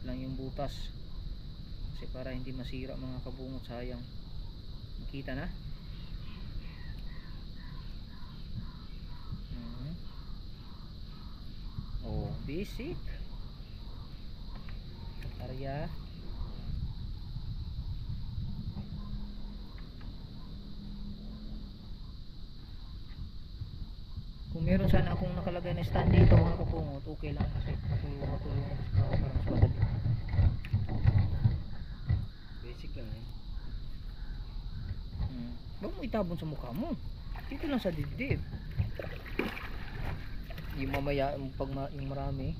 lang yung butas kasi para hindi masira mga kabungot, sayang. Nakita na? Oh, basic area. Kung meron sana akong nakalagay na stand dito mga kabungot, okay lang kasi matulungan ko para mas madali. Basic lang eh. Huwag mo itabon sa mukha mo. Dito lang sa dibdib. Yung mamaya pag yung marami.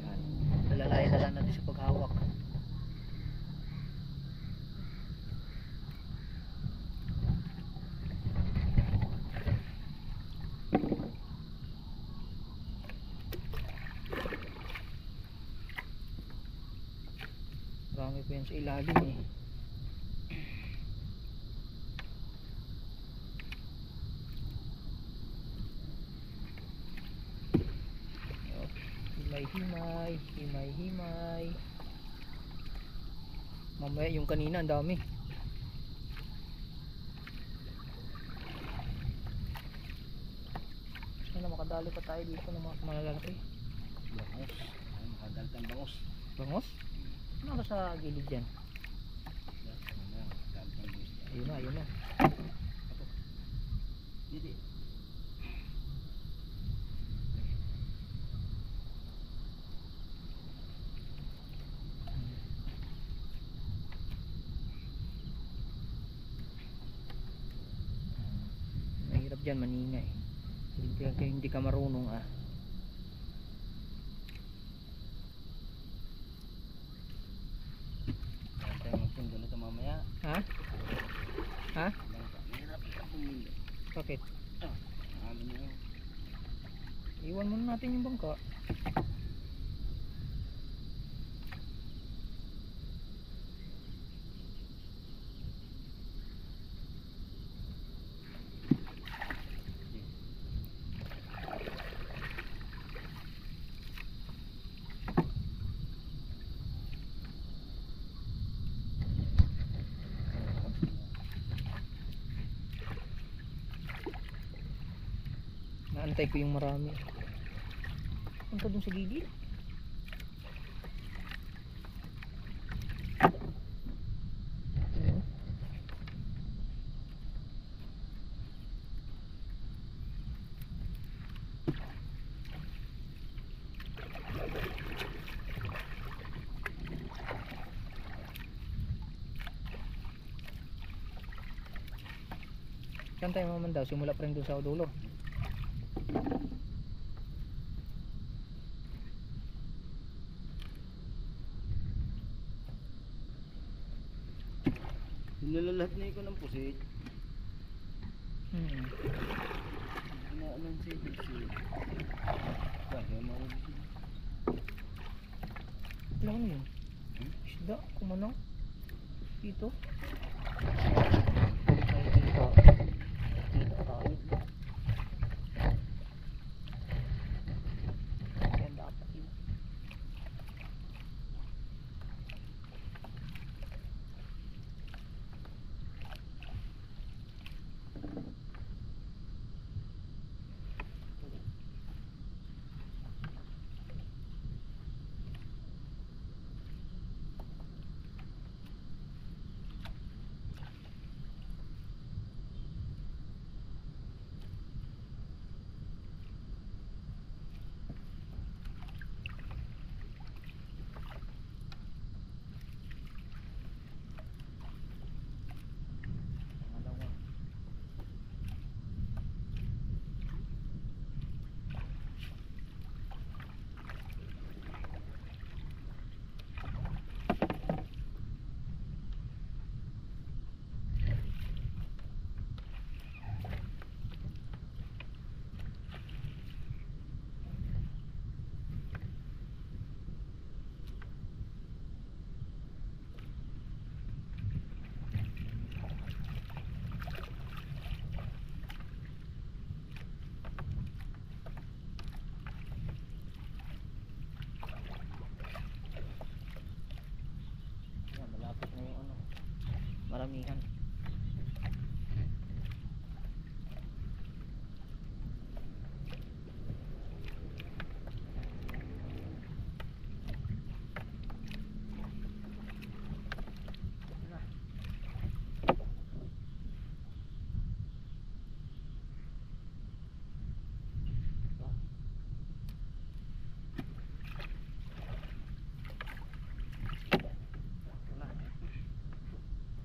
Yan. Alalayan na lang natin sa paghawak. Marami pa yan sa ilalim eh. Himay-himay, himay-himay. Mamaya yung kanina ang dami. Sana makadali pa tayo dito ng mga malalaki. Bangos. Ay, makadal tayong bangos. Bangos? Ano ba sa gilid dyan? Ayun na, ayun na. Hindi. Mahirap dyan, maningay. Hindi ka marunong ah. Mamaya. Ha? Ha? Mahirap ka pumili. Bakit? Ano na yun? Iwan muna natin yung bangka. Naantay ko yung marami. Punta dun sa gilid. Saan tayo mamandaw? Simula pa rin dun sa dulo. Nilalahat na ko ng pusit. Inaanan siya pusit. Kaya maulit. Alam mo yun? Isda, kumano? Dito? Ay, dito. Dito tayo. Yan dapat yun. maramihan.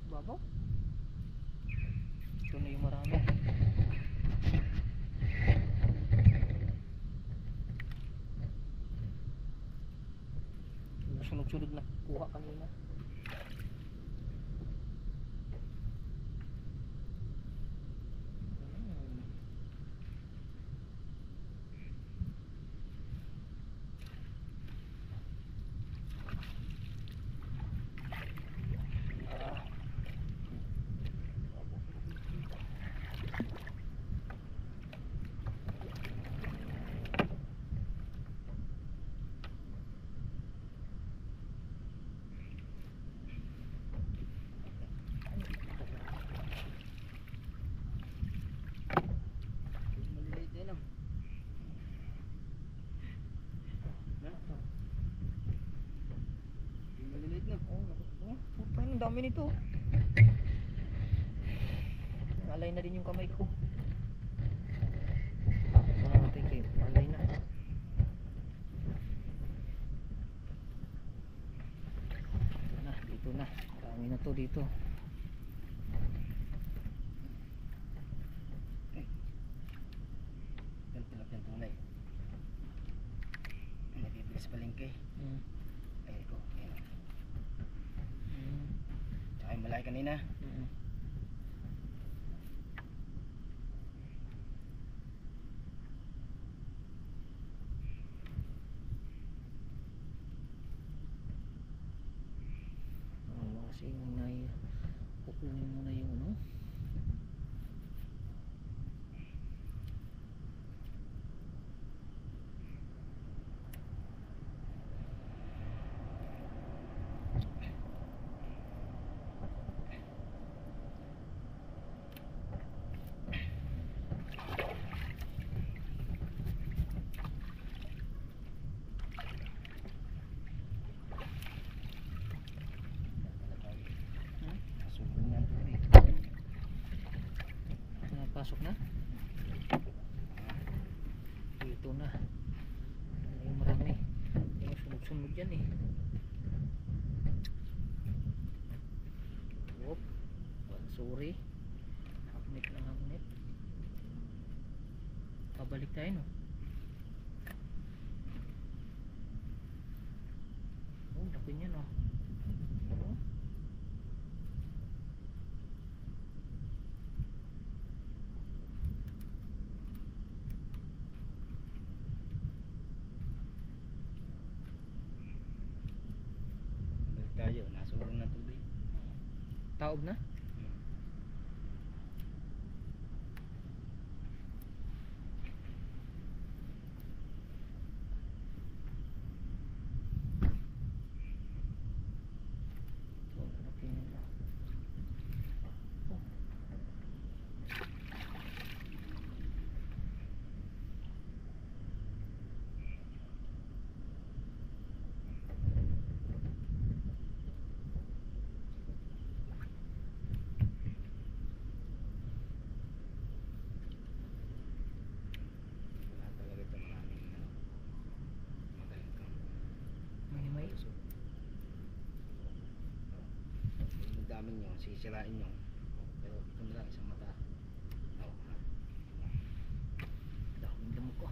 Babaw. Ito na yung marami. Yung sunod-sunod na kuha kanina. Maliliit din lang. Ha? Maliliit na. Puta, ang dami nito. Alay na din yung kamay ko. Natin kayo. Alay na. Ito na, dito na. Dami na to dito. Yan tilapia tunay. Nabibilis palengke. Ayun ko. Ayan. Tsaka yung malaki kanina. Kasi kukunin mo na yung ano. Nasubong na ang tubig. Pasok na. Dito na. Yung marami. Yung sunod-sunod yan eh. Whoop. Sorry. Hapnit lang hapnit. Pabalik tayo no. Oh, laki niya no. Oh. Balik tayo. Nasubong na ang tubig. Taob na? Wala talaga ito maraming magaling kang May yung dami nyo, sisirain nyo. Pero ito na lang, isang mata. Oh, ha. daming damo ko.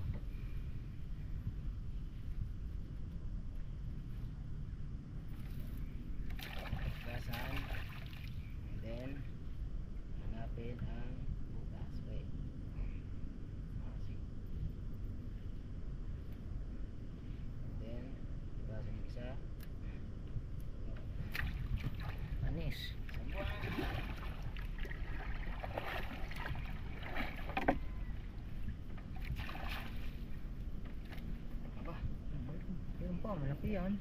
Pagkasan. And then, hanapin ang butas. Wait. See. And then, pagkasan yung isa. Anis. Aba, Yun pa, malaki yan.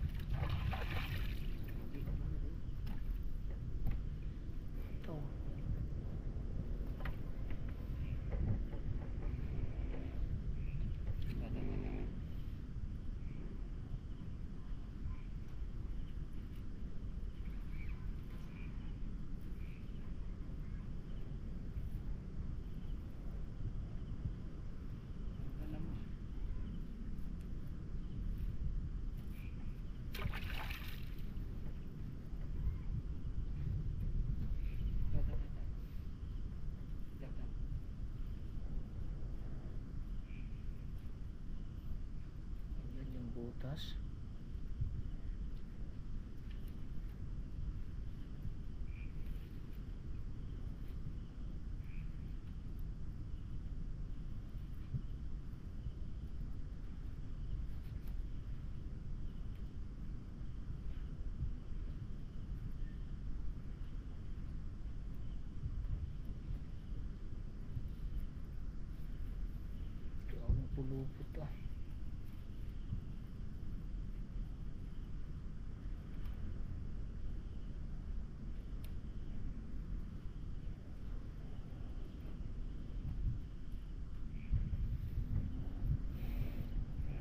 taas. Ang pulupot ah.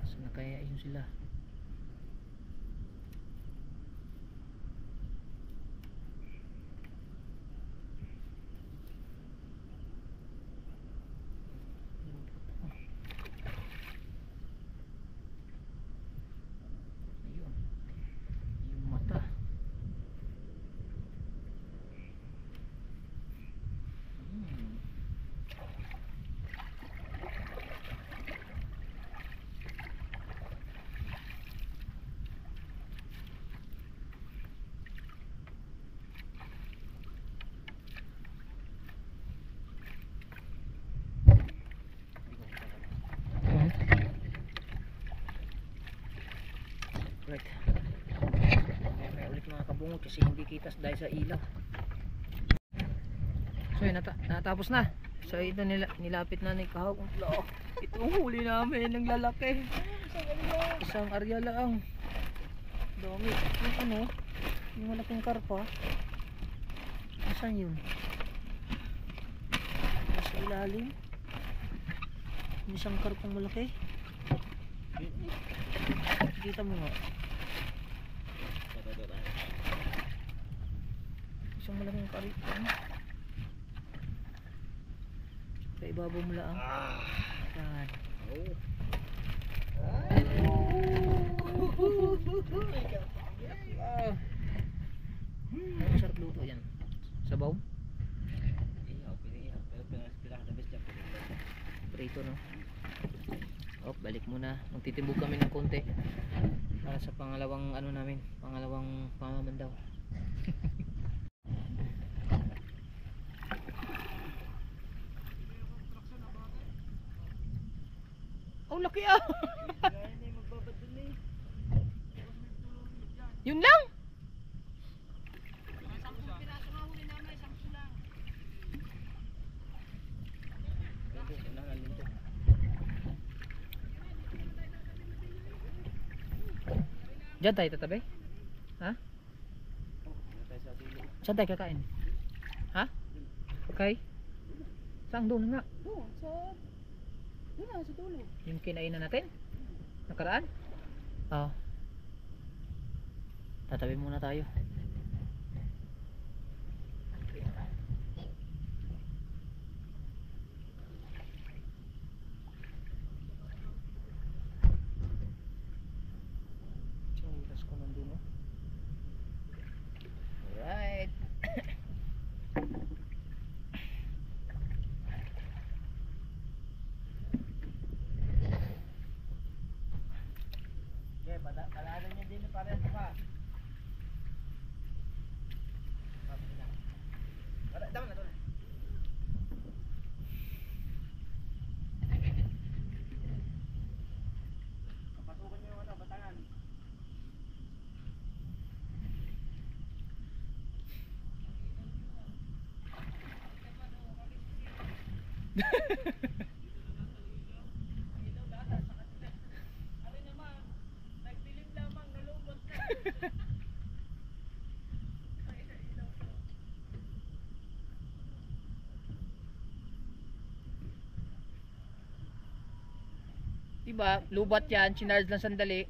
Saan na kaya yun sila? Ayun, yung mata. Hmm. Right. May ulit mga kabungot kasi hindi kitas dahil sa ilaw. So yun, natapos na. So ito nilapit na ni kahawag. Itong huli namin ng lalaki. Isang arya lang. Dami. Yung ano, yung malaking karpa. Asan yun? Nasa ilalim. Yung isang karpang malaki. Kita mo nga. Isang malaking karpa. Sa ibabaw mo lang. Yan. Masarap luto yan. Sabaw? Prito no? Balik muna. Magtitimbog kami ng konti para sa pangalawang ano namin, pangalawang pamamandaw. Oh, laki ah. Yun lang. Diyan tayo tatabi? Ha? Saan tayo kakain? Ha? Okay. Saan doon nga? Doon, sa dulo. Yung kinainan natin? Nakaraan? Oo. Tatabi muna tayo. Chinelas ko nandun oh. Alright. Palalan niya din para sa pa. Dama na doon. Papasukan niyo yung ano, batangan. Diba, lubat yan, chinarge lang sandali.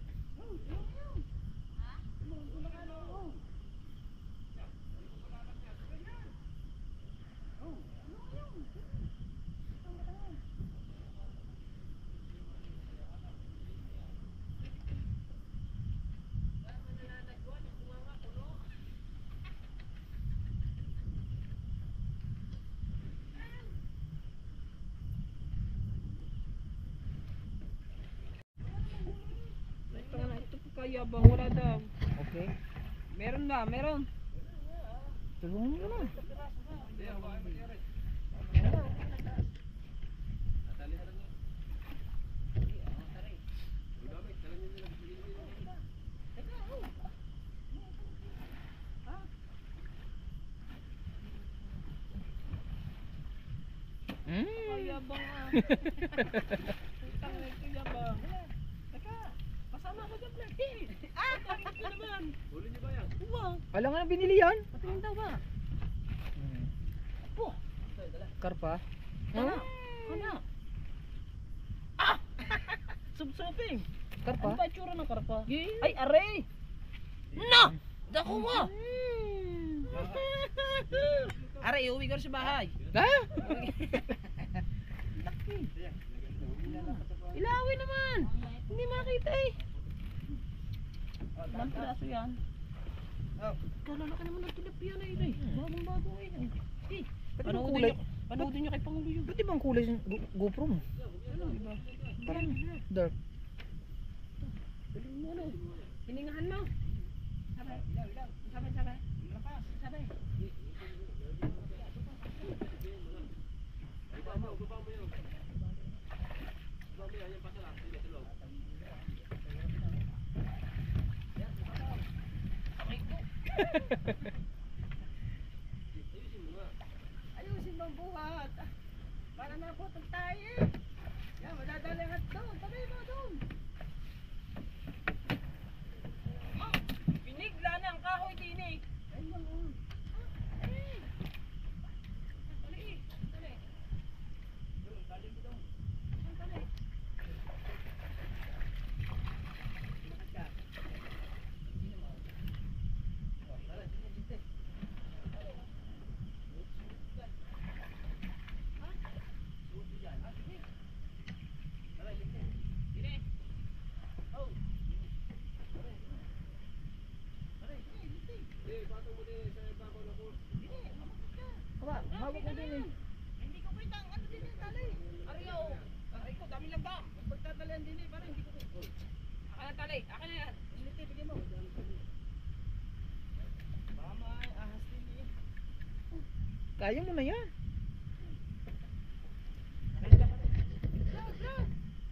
yabang, wala daw. Okay. Meron ba? Meron. Tulungan mo na. Ay, yabang ah. Putang na ito, yabang. Teka, kasama ko dyan, Flerty. Putang ito naman. Huli niyo ba yan? Uwa. Alam nga na binili yan. Patingin daw ba? Po. Karpa. Kana. Kana. Ah! Subsoping. Karpa. Ano ba itsura ng karpa? Ay, aray! No! Dako mo! Aray, uwi ka sa bahay. Ha? Ilawin naman! Hindi makita eh. Ilang piraso yan? Kalalaki naman ng tilapia na ito eh. Bagong-bago eh. Eh, Ba't ibang kulay? panoodin nyo kay Pangulo yun. Ba't ibang kulay yung GoPro mo? Ano, iba? Parang dark. Galing mo ano? Hiningahan mo. Sabay, sabay, sabay. Sabay. Ayusin mo ang buhat. Para naputol tayo. Yan, madadalangat doon. Tabi mo doon. Binigla na ang kahoy din eh. Ayun lang oh. Tali. Tali. Tali mo doon. Tali. Aba, hawak mo din eh. Hindi ko kita ang ano din yung tali. Ariyo. Aray ko, dami lang ba? Pagtatalian din eh, parang hindi ko. Akin na tali, akin na yan. Iliti, bigyan mo. Mama, ahas din eh. Kaya mo na yan.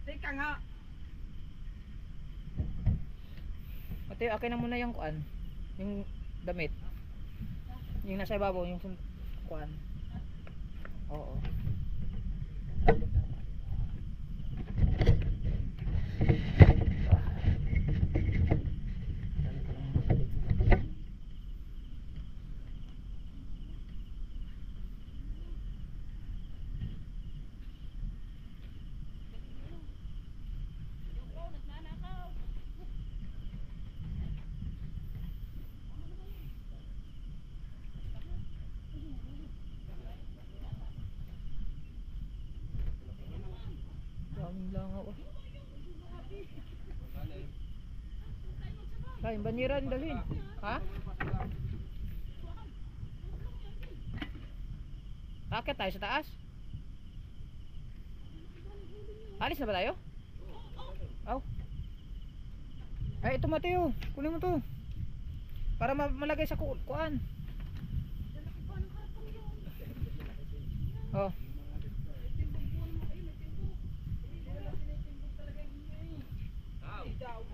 Teka nga. Ate, akin na muna yung kuan. Yung damit. Yung nasa ibabaw, yung kuan. Oo. Daming langaw ah. Kain, banira rin dalhin. Ha? Akit tayo sa taas? Alis na ba tayo? Aw. Ay, ito Mateo. Kunin mo to. Para malagay sa kuan. Oh.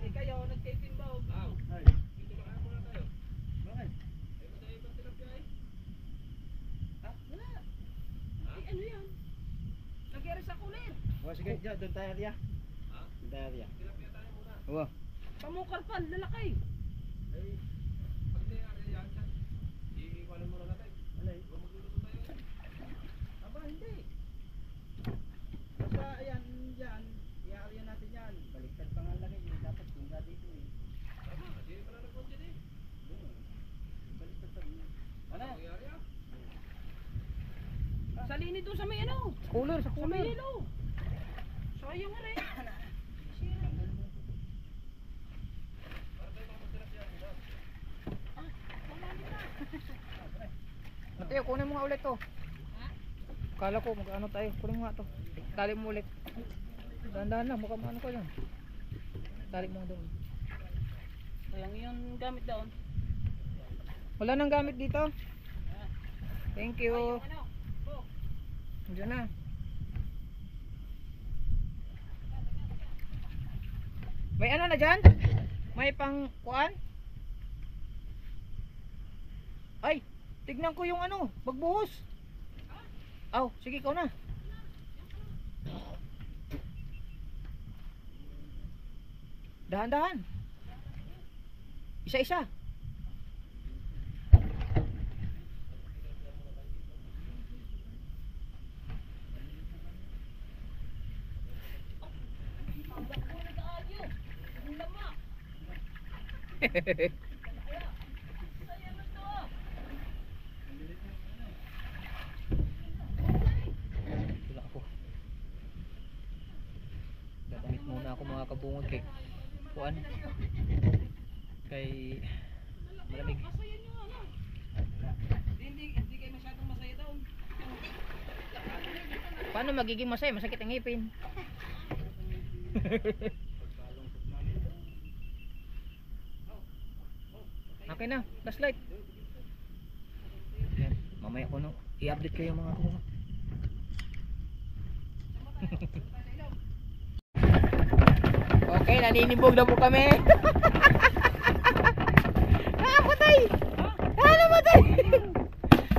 Eh kayo, nagtitimbaw. Wala. Eh ano yan? Nagyari sa kulit. Oh, sige, dyan, doon tayo riya. Doon tayo riya. Oo. Pamukal pa, lalaki. Aba, hindi. Basta, ayan, dyan. I-area natin yan. Baliktad pa nga lang yun. Dapat tingga dito eh. Baliktad pa rin. Ano? Sa linit doon sa may ano? Cooler, sa Sa may cooler. yelo. Sayang nga rin. Mateo, kunin mo nga ulit to. Kala ko mag-ano tayo. Kunin mo nga to. Tali mo ulit. Dahan-dahan lang, mukhang ano ko yan. Tali mo doon. Ayan yung gamit doon. Wala nang gamit dito. Thank you. Diyan na. May ano na dyan? May pang kuan? Ay, tignan ko yung ano, magbuhos. Aw, sige ikaw na. Dahan-dahan. Isa-isa. Wala ako. Dadamit muna ako mga kabungod kay kuan. Kay malamig. Hindi kayo masyadong masaya doon. Paano magiging masaya? Masakit ang ngipin. Okay na, last light. Yan, mamaya ko no, i-update kayo mga kuha. Okay, naninibog na po kami. Patay! Namatay!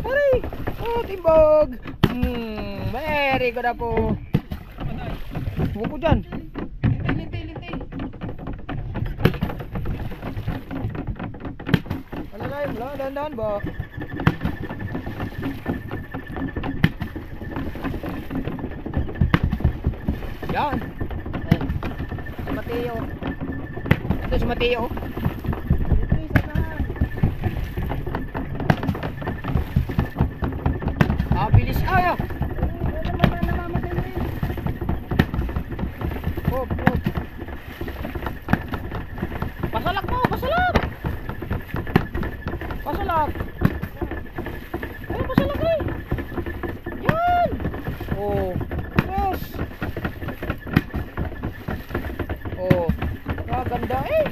Aray! Oh, timbog! Very good na po. Huwag ko dyan. Lintay. Wala, dahan-dahan ba? Yan. Ayun. Si Mateo. Ito si Mateo. Ah, bilis. Ah! Hop. Pasalak mo, pasalak! Pasalak! Ayun, pasalak eh! Yan! Oh, yes! Oh, ganda eh!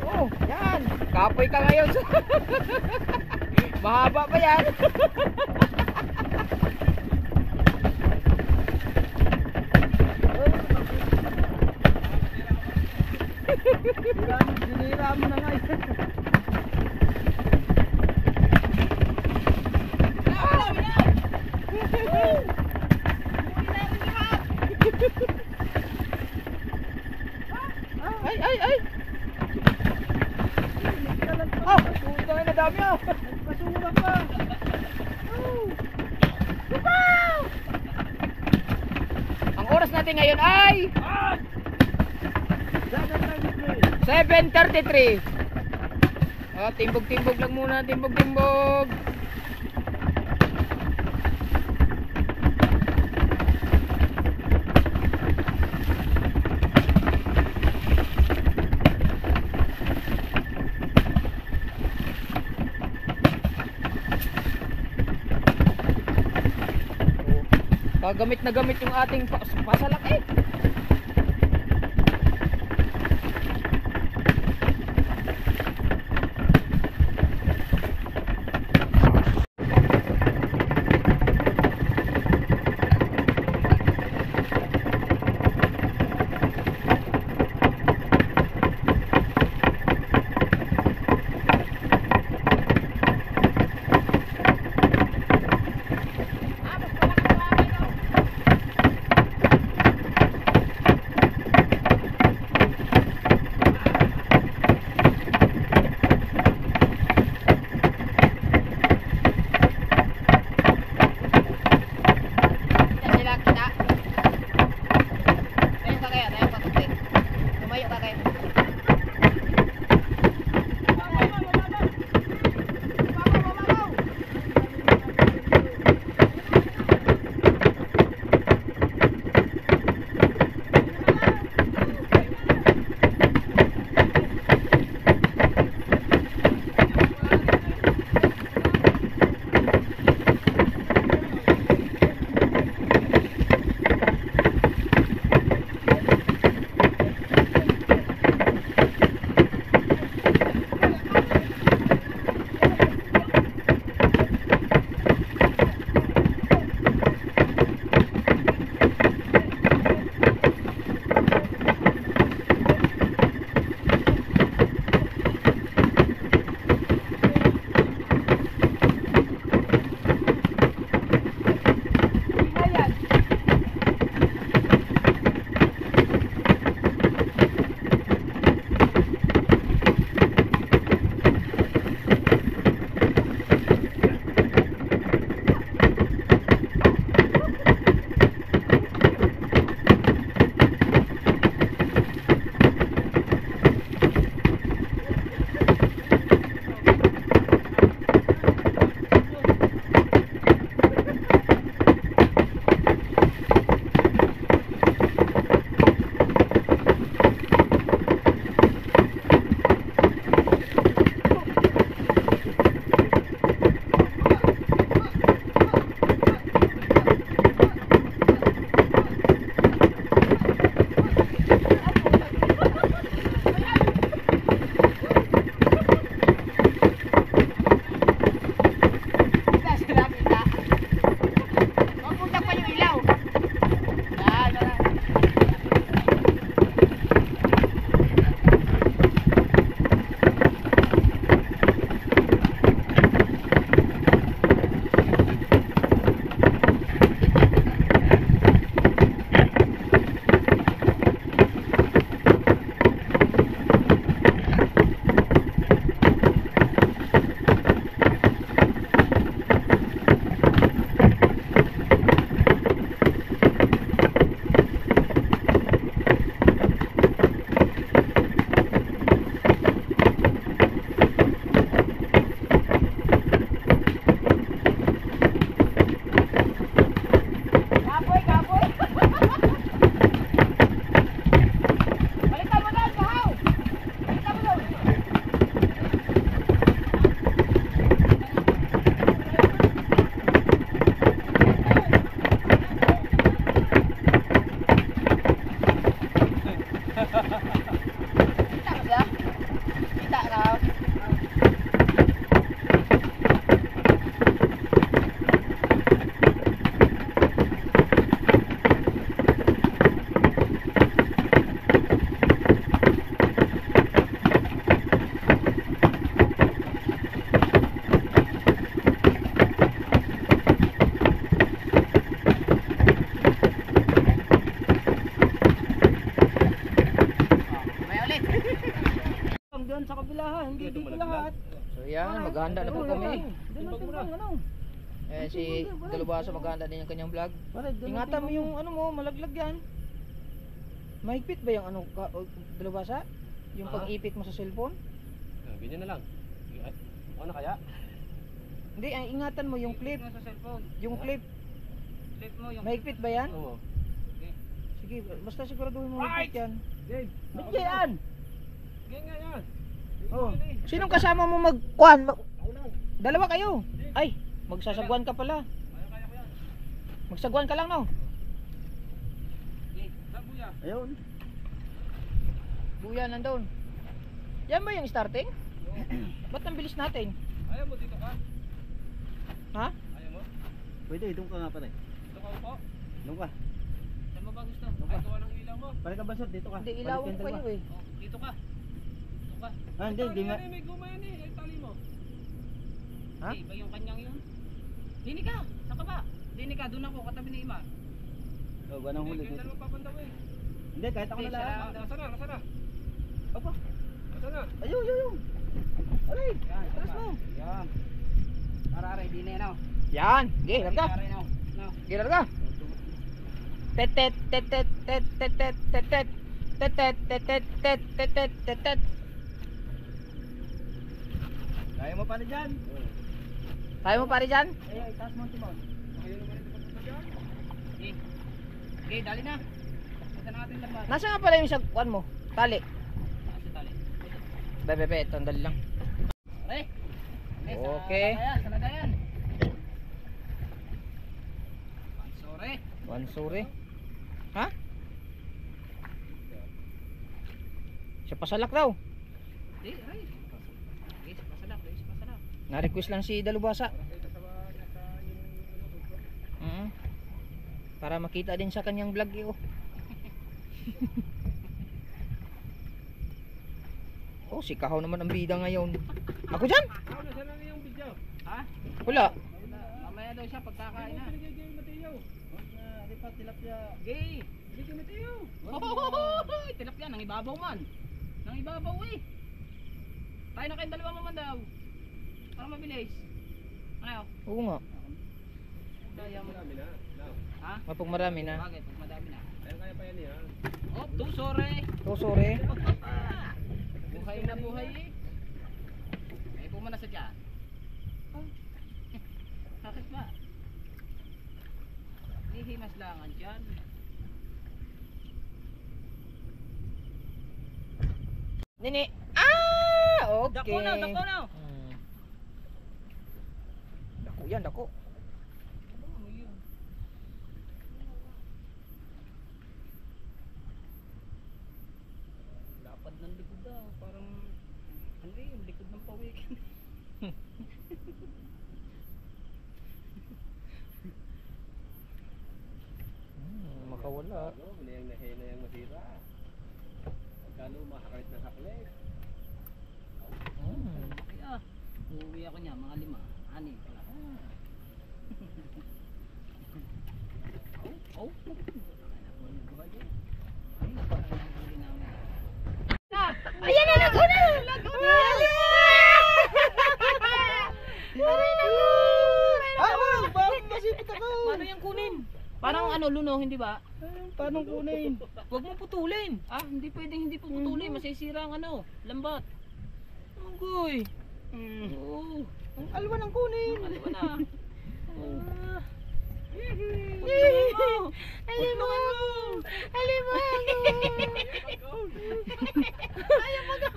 Oh, yan! Kapoy ka ngayon! Mahaba pa yan! Dinira mo na nga yun. Ay! Oh, puto na dami ah! Basura pa. Ang oras natin ngayon ay 7:33. Oh, timbog-timbog lang muna, timbog-timbog. Gamit na gamit yung ating pasalak eh. Yan, maghahanda na po kami. Doon natin bang ano? Eh, si Dalubhasa maghahanda din yung kanyang vlog. Ingatan mo yung ano mo, malaglag yan. Mahigpit ba yung ano, Dalubhasa? Yung pag-ipit mo sa cellphone? Ganyan na lang. Ano kaya? Hindi, ingatan mo yung clip. Sa cellphone. Yung clip. Clip mo yung... Mahigpit ba yan? Oo. Sige, basta siguraduhin mo mahigpit yan. Game. Ba't yan? Game nga yan. Oh. Sinong kasama mo magkuhan? Dalawa kayo. Ay, magsasagwan ka pala. Kaya ko yan. Magsagwan ka lang, no? Saan buya? Ayun. Buya nandun. Yan ba yung starting? Ba't ang bilis natin? Ayaw mo dito ka? Ha? Ayaw mo? Pwede, doon ka nga pare. Dito ka upo? Doon ka. Saan mo ba gusto? Ay, gawa ng ilaw mo. Pare ka ba sir? Dito ka. Hindi, ilawan ko kayo eh. Oh, dito ka. Dito ka. Ah, hindi, Ito, hindi nga. yan eh, may guma yan eh. Ay, tali mo. Ha? Iba yung kanyang yun. Dini ka. Saan ka ba? Dini ka. Doon ako. Katabi ni Ima. Oh, ganang huli Hindi, dito. kaya magpapandaw eh. Hindi, kahit ako na lang. Nasa na, nasa na. Opo. Nasa na. Ayun, ayun. Aray. Yan, Taras mo. Yan. Arare, di na yan oh. Yan. Sige, larga. Arare na oh. No. Sige, larga. Tet tet tet tet tet tet tet tet tet tet tet tet tet tet tet tet tet tet. Kaya mo pa na dyan. Kaya mo pare dyan? Ay, taas mo ang timon. Ayaw naman ito pagpunta dyan. Okay. Okay, dali na. Punta na natin lambat. Nasa nga pala yung sagwan mo? Tali. Nasa tali. Bebe, tandali lang. Okay. Okay. Sa lagayan. Sorry. Bansuri. Ha? Siya pasalak daw. Di, ay. Okay, pasalak. Pasalak. Na-request lang si Dalubhasa. Para makita din sa kanyang vlog eh, oh. Oh, si Kahaw naman ang bida ngayon. Ako dyan? Ako na sana yung video. Ha? Wala. Mamaya daw siya pagkakain na. Gay Mateo. Lipat, tilapia. Gay. Gay Mateo. Tilapia nang ibabaw man. Nang ibabaw eh. Tayo na kayong dalawa man daw. Para mabilis. Ano? Oo nga. Kaya mo. Ha? Mapag marami na. Bagay, pag madami na. Kaya pa yan yan. Oh, too sorry. Oh, sorry. Buhay na buhay eh. Ay, pumana sa dyan. Bakit ba? Hihimas lang ang dyan. Nini. Ah, okay. Dako na, dako na. Dako yan, dako. Lapad ng likod daw. Parang, ano eh, yung likod ng pawik. Makawala. Manayang nahena yung masira. Pagkalo, mahaklit ng haklit. Kaya, uuwi ako niya, mga 5, 6 pala. Oh, Ayan na, Laguna! Laguna! Aray na ko! Bakit masipit ako? paano yung kunin? Parang ano, luno, hindi ba? Paano kunin? Huwag mo putulin. Ah, hindi pwedeng hindi puputulin. Masisira ang ano, lambat. Agoy. Oo. Ang alwa ng kunin. Ano ba na?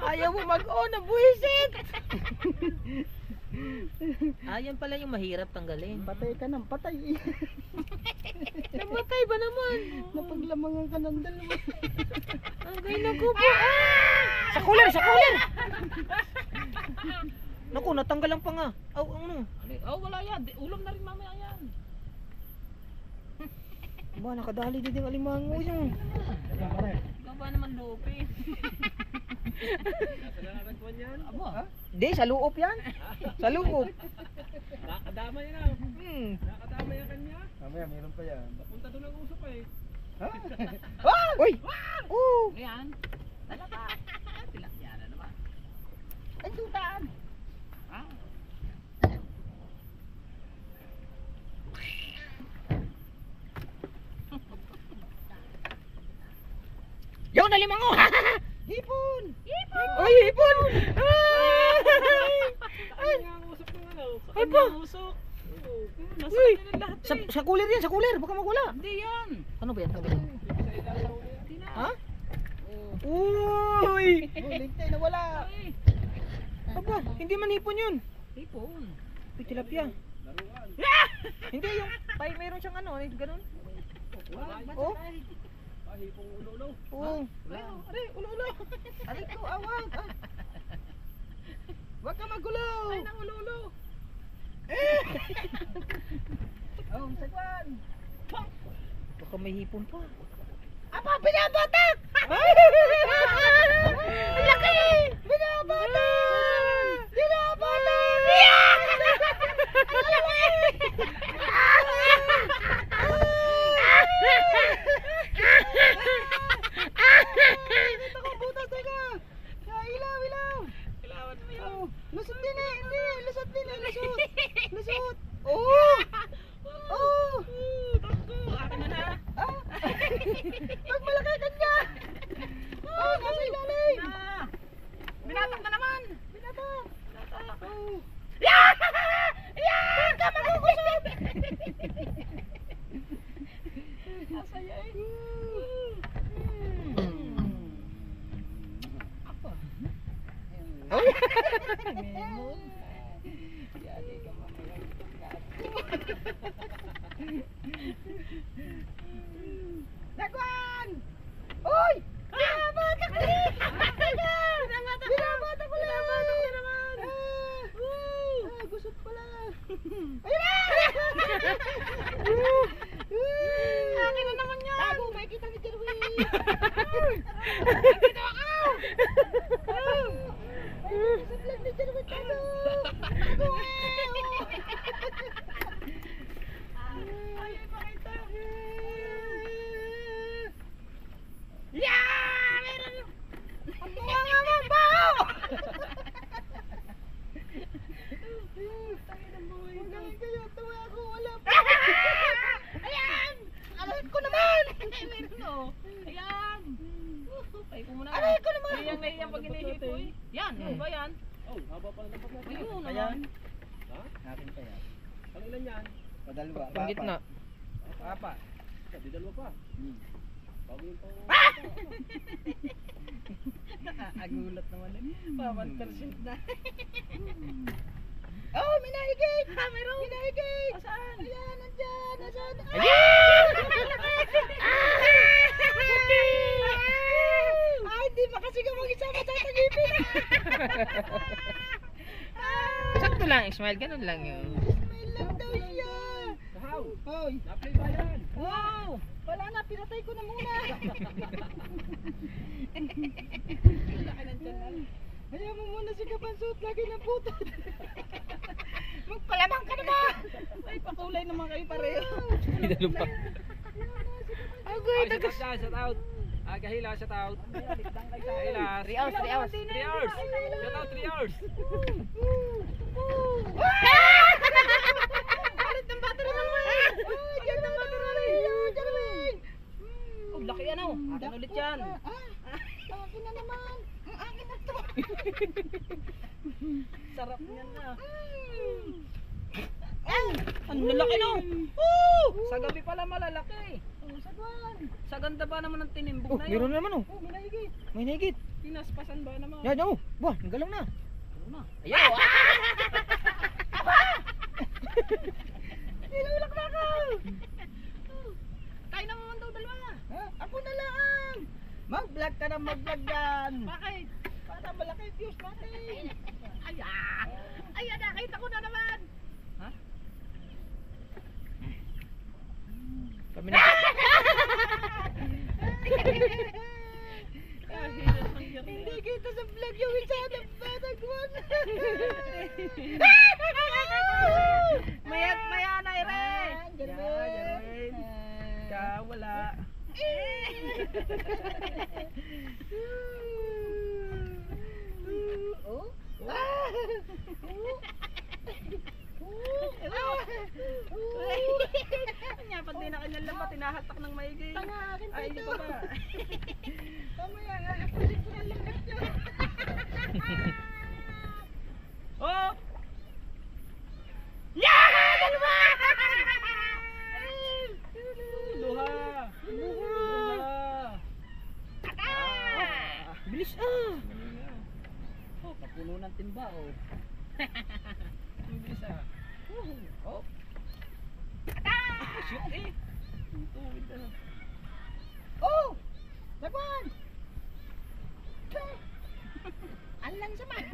Ayaw mo mag-on, nabuhisit! Ayan pala yung mahirap tanggalin. Patay ka ng patay. Namatay ba naman? Napaglamangan ka ng dalawa. Agay na ko po. Sa cooler, sa cooler! Naku, natanggalan pa nga. Aw, ano? Oh, wala yan. Ulam na rin mamaya yan. Ba, nakadali din yung alimango yung. Ikaw ba naman lupin? Nasa nakakagpuan yan? Abo. Di, sa luop yan. Sa luop. Nakadama yan ah. Nakadama yan kanya. Mamaya, meron pa yan. Papunta doon ang usok eh. Uy! Oo! Ano yan? Talapa. Tilapia na naman. Ay, tutaan. Ha? na limango. Hipon! Ay, hipon! Ay! Usok ng ano. Ay pa! Usok. Nasa Uy! kanila lahat eh. Sa cooler yan, sa cooler. Baka magwala. Hindi yan. Ano ba yan? Hindi na. Ha? Uy! Lintay na wala! Ay, Aba, hindi man hipon yun. hipon. Uy, tilapia. Hindi, yung mayroon siyang ano, ganun. Oh? Hipong ulo-ulo. Oo. Aray, ulo-ulo. Aray ko, awag! Ah. Huwag ka magulo! Ay, nang ulo-ulo. Oh, sagwan! Baka may hipon pa. Apa, binabatak! Ang laki! Binabatak! Binabatak! Ang laki! Ito ko, butas, teka! Ilaw, ilaw! Kailangan mo yun. Oh, lusot din eh! Hindi, lusot din eh! Lusot! Lusot! Oh! Oh! Takbo. Akin na na. Ah! Pag malaki ka niya! Oh, nasa ilalim! Na. Binatak na naman. Binatak! Binatak. Oh! Yan! Ka magugusot! Asaya eh. Apa? Oh! Memon. Jadi ka mamaya Sagwan! Uy! Binabatak ko rin! Binabatak ko lang! Ah, gusot pala! Ayun na! Akin na naman yan. Tago, may kita ni Jerwin! Dito ako. Sa vlog ni Jerwin, tago! Tago Ay, pakita. Yeah! Meron yung... Ang tuwa nga mo, bao! Magaling kayo, tuwa ako, wala pa! Ayan! Alam ko naman! Meron o. Ayan. Ay, ko muna. Aray ko naman! Naiyak pag inihipoy. Yan, ano ba yan? Oh, haba pa na pag ayun naman. Natin pa yan. Ang ilan yan? Padalwa. Pang gitna. Papa. Di dalawa pa. Bago yung pang... Nakakagulat naman eh. Pa, 1% na. Oh, may nahigit! Meron. May nahigit! Saan? Ayan, nandyan! Nasaan? Ay, hindi pa kasi ka mag-isama sa tagipin! Sakto lang, Ismael. Ganun lang yun. May lang daw siya! How? Hoy! Na-play ba yan? Wow! Wala na, pinatay ko na muna! Hayaan mo muna si Kapansot, lagi ng putot! Magpalamang ka naman! Ay, pakulay naman kayo pareho. Hindi na lumpa. Okay, Ay, shout out, shout out. Kahila, shout out. Kahila. 3 hours, 3 hours. 3 hours. Shout out, 3 hours. Palit ng battery ng wala! Palit ng battery! Jerwin! Oh, laki ano. Akin ulit yan. Akin na naman! Ang akin na to! Sarap niyan na. Ang Ang lalaki no. Sa gabi pala malalaki. sagwan! Sa ganda ba naman ng Oh, tinimbog na meron yun? na naman oh. Oh, may nahigit! May nahigit. Pinaspasan ba naman? Yan, oh. Wah, nagalaw na. Ano na? Ayan, oh. Tinulak na ako! Tayo na naman daw dalawa. Ha? Ako na lang! Mag-vlog ka na mag-vlog yan! Bakit? Para malaki views natin! Ay, ay, nakita ko na naman. Ha? Kami na. Hindi kita sa vlog yung isa na patagwan! Mayat maya na ire. Jerwin! Ka wala. Oh? Kanya pati na kanyang lambat, tinahatak ng maigi. Tanga, akin Ay, dito. hindi pa ba? Mamaya, nakapusin ko ng lambat niya. Oh! Yeah! Dalawa! Luha! Luha! Bilis ah. Oh, kapuno ng timba oh. Bilis ah. Oh. Shoot eh. Tuwid ah. Oh! Sagwan! Alang saman!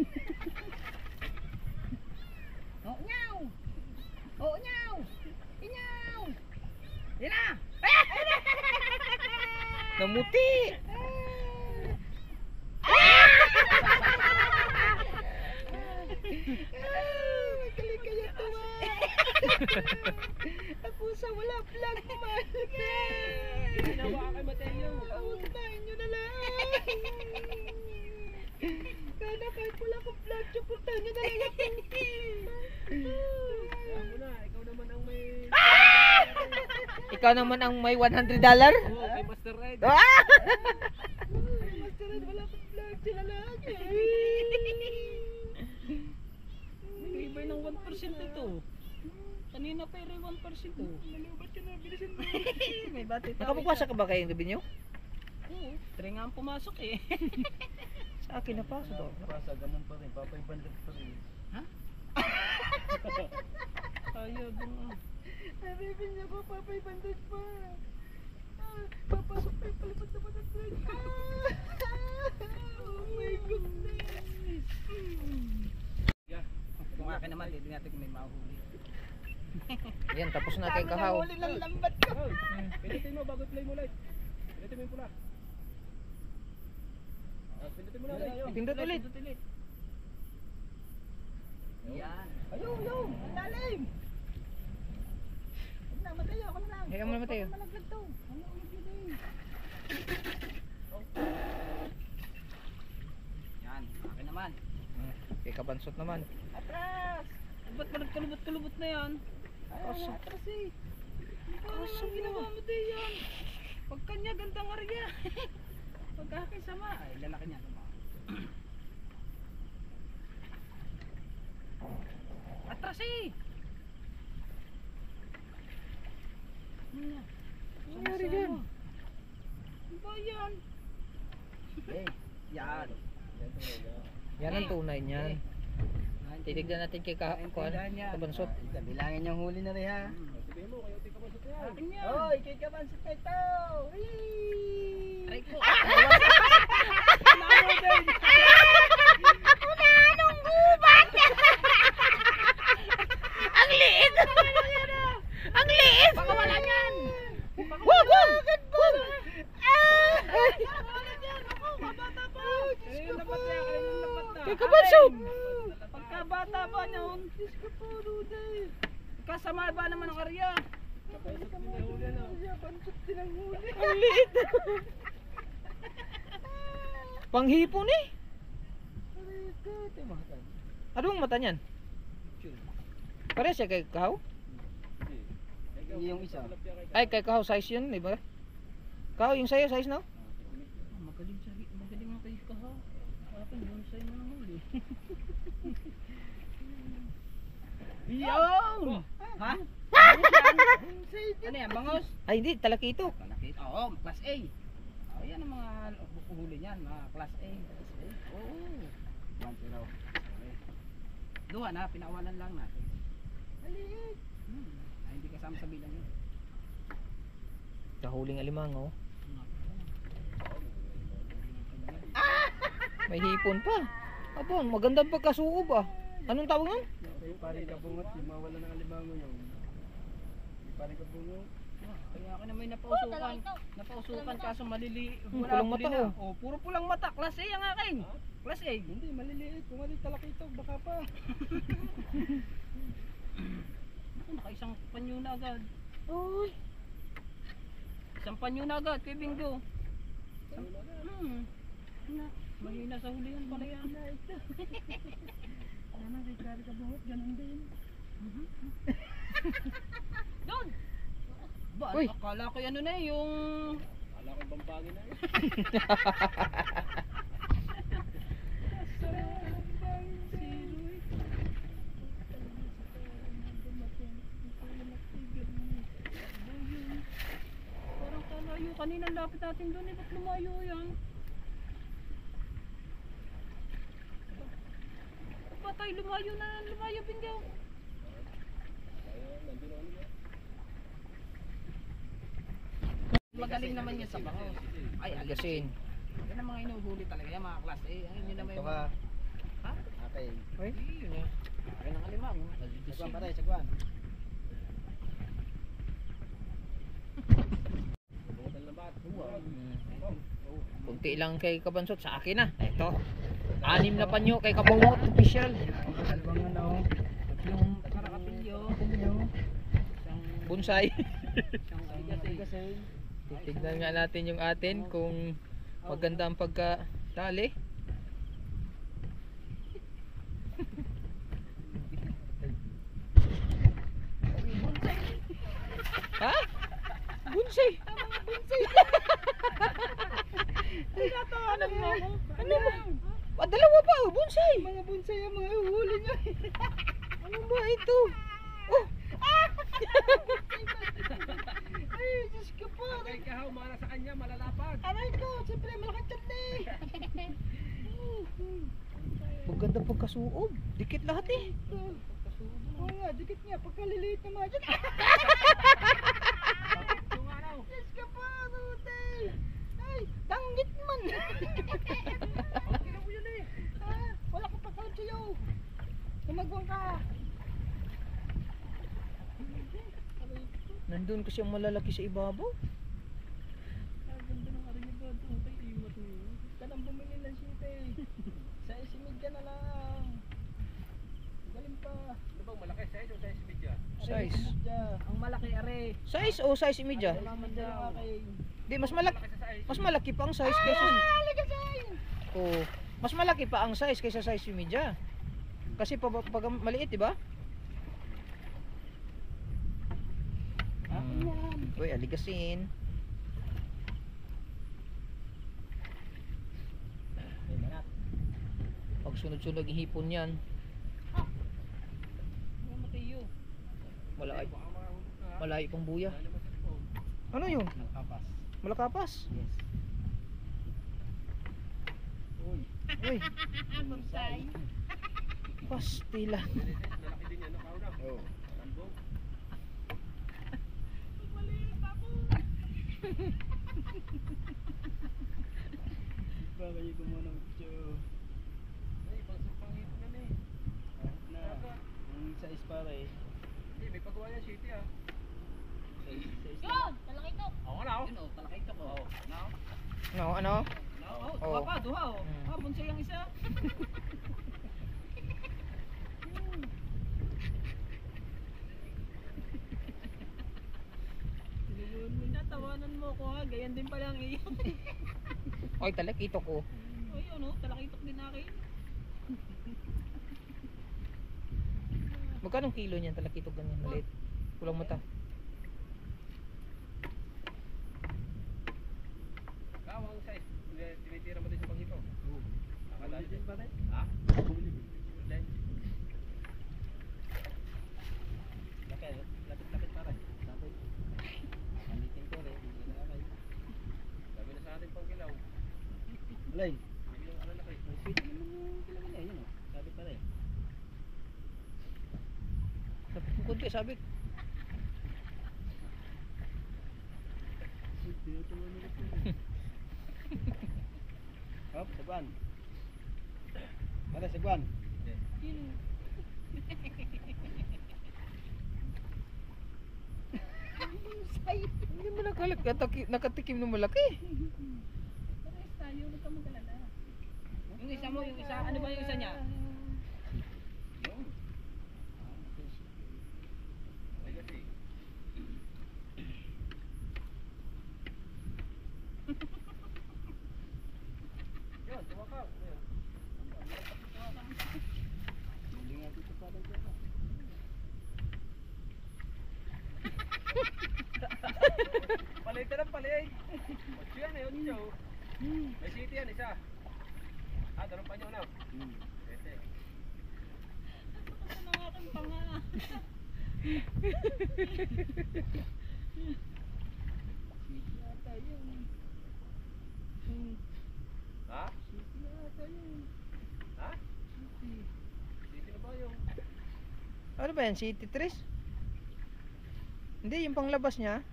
Oh, nyaw! Oh, nyaw! Inyaw! Yan na! Namuti. Magaling kayo tuwa! Ako sa wala vlog man! Ginawa kay Mateo. Kamustahin nyo na lang! Kana kahit wala akong vlog, supportahan nyo na lang ako! Ako na, ikaw naman ang may... Ikaw naman ang may $100? Oh, kay Master Red. Ah! Master Red, wala akong vlog, sila lang! Nag-ibay ng 1% ito. Kanina pa rin 1% oh. Nalubat ka na, bilisan mo! May bati tayo. Nakapagpasa ka ba kayong gabi niyo? Oo, try nga ang pumasok eh. Sa akin na pa. Pasa, ganun pa rin, papay-bandit pa rin. Ha? Ayaw dun ah. Naribin niya ko, papay-bandit pa! Papasok pa yung palipad na patagpag! Oh my goodness! Yeah. Kung akin naman, hindi natin kung may mahuli. Yan, tapos na kay Kahaw. Huli ng lambat ko! Pilitin mo bago play mo light. Pilitin mo yung pula. Pilitin mo na light. Pindot ulit. Yan. Ayun, ayun! Ang lalim! Huwag na, Mateo, ako na lang! Hayaan mo na, Mateo. Huwag malaglag to! Ano malaglag eh? Yan, akin naman. Kay Kabansot naman. Atras! Ba't ba nagkulubot-kulubot na yan? Ay, atras eh! Kaso ginawa mo din yan. Pag kanya, gandang arya. Pag akin sama. Ay, lalaki niya. Atras eh! Ano niya? Nangyari dyan? Ano ba yan? Eh, yan. Yan ang tunay niyan. Titignan natin kay Kabansot. Bilangin yung huli na rin ha. Sabihin mo, kayo tika ba sa tiyan? Akin yan. Hoy, kay Kabansot na ito! Whee! Aray ko. Anong gubat? Ang liit! Ang liit! Baka wala yan. Wag! Wag! Wala yan. Ako, kabata pa. Eh, lapat niya. Kaya yung lapat na. Kay Kabansot! Pagkabata pa niya. Diyos ko po, Ruday! Kasama ba naman ang arya? Kabansot din ang huli! Ang liit! Panghipon eh! Aray ko, timakan. Anong mata niyan? Pare siya kay Kahaw? Yung isa. Ay, kay Kahaw size yun, di ba? Kahaw, yung sa'yo size no? Magaling ang kayo kahaw. Akin yung sa'yo na huli. Yo! Ha? Ano yan? Bangos? Ay, hindi, talakito. Oo, class A. Oh, yan ang mga huli niyan, mga class A. Oo. 1-0. Duha na, pinawalan lang natin. Maliit! Ay, hindi kasama sa bilang yun. Kahuling alimango. May hipon pa. Aba, magandang pagkasuob ah. Anong tawag nun? Pare ka bungot, di mawala ng alimango yun. Pare ka bungot. Kaya ako na may napausukan kaso malili. Pulang mata, na. oh. Oh, puro pulang mata. Class A ang akin. Class A. Hindi, maliliit. Kung mali talakito, baka pa. Ako, naka-isang panyo na agad. Uy. Isang panyo na agad, kay Bingo. Mahina sa hulihan pala yan. Ano, kay pare ka bungot, ganun din. Doon! Ba, Uy. akala ko ano na yung Akala ko bambangin na yun. Parang kalayo. Kanina lapit natin doon eh. Ba't lumayo yan? Ba't tayo lumayo na? Lumayo Bingaw. Magaling naman yan sa bango. Ay, Aligasin. yan ang mga inuhuli talaga yan mga klase. Eh, yun naman Ito yung ka. Ha? Akin. Ay, Yun eh. Akin ang alimang. Sagwan pare, sagwan. kunti lang kay Kabansot, sa akin na. Ito. 6 na panyo kay Kabungot official. Dalawang ano. Yung karakapilyo. Isang Bonsai. Aligasin. Titignan nga natin yung atin kung maganda ang pagkatali. Ha? Bonsai. Tinatawanan mo ako. Ano ba? Ah, dalawa pa, oh, bonsai. Mga bonsai ang mga uhuli nyo. Ano ba ito? Oh, Ay, Diyos ko po. Ay, kahaw, mara sa kanya, malalapad. Aray ko, siyempre malaki chat na eh. maganda pagkasuob. Dikit lahat eh. Oo nga, dikit nga, pagkaliliit na mga dyan. Diyos ko po, Rudy. Ay, tanggit man. Okay na po yun eh. Wala ka pa kalam sa'yo. Tumagwang ka. Nandun kasi ang malalaki sa ibabaw. Ganda ng arigado. Tay, imat mo yun. Kanang bumili ng site. Sa isimidya na lang. Galing pa. Ano bang malaki size o sa isimidya? Size. Ang malaki are. Size o size imidya? Salamat dyan ang aking. Di, mas malaki pa ang size kaysa... Oh, mas malaki pa ang size kaysa size imidya. Kasi pag maliit, di ba? Uy, aligasin. Pag sunod-sunod yung hipon yan, Matiyo. malayo pang buya. Ano yun? Nakapas. Malakapas? Yes. Uy. Uy, Bonsai. pastila. Oh. Baka yung gumawa ng picture. Ay, pangsapangit na na eh. Na, yung size para eh. Hindi, may pagawa niya city ah. Size. Yun! Talakitok! Oo na ako. Yun o, talakitok o. Now? No, ano? Now? Oo. Duha pa, duha o. Mm. Bonsai ang isa. Natawanan mo ko ha, ganyan din pala ang iyo. Oy, talakito ko. Ay, ano, talakitok din akin. Magkano kilo niyan talakito ganyan maliit? Kulang mata. Kawang size, tinitira mo din sa pangito. Oo. Nakadali din pa rin. Ha? Lapit pa rin. Sabi. Panitin ko rin. Sabi na sa ating pangkilaw. Alay. Yung ano na kayo. Pwede naman yung kilaw niya, yun o. Sabi pa rin. Sabit mo kunti, sabit. Hop, sagwan. Pare, sagwan. Hindi mo nakatikim ng malaki. Yung isa mo, yung isa, ano ba yung isa niya? Yun, tumakaw. Hindi nga dito pa rin dyan. Palit Ito lang pala eh. 8 yan eh, 8. May city yan, isa. Ah, daron pa nyo na. Pwede. Ano nga kang panga? Yata yun. Ha? Yata yun. Ha? City na ba yung? Ano ba yan? City 3? Hindi, yung panglabas niya.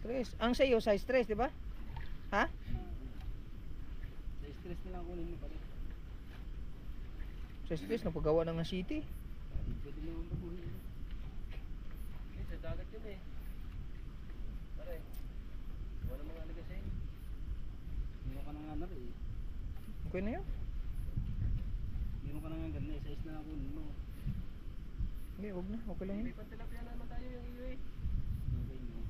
3. Ang sa'yo, size 3, di ba? Ha? Sa stress na lang kunin mo pare. Size 3, napagawa na ng city. Pwede mo naman baguhin. Eh, sa dagat yun eh. Pare. Wala mga aligasay. Meron ka na nga na rin. Okay na yun. Meron ka na nga ganun eh. Size na lang kunin mo. Hindi, huwag na. Okay lang yun. May pantilapia naman tayo yung iyo eh. Okay mo.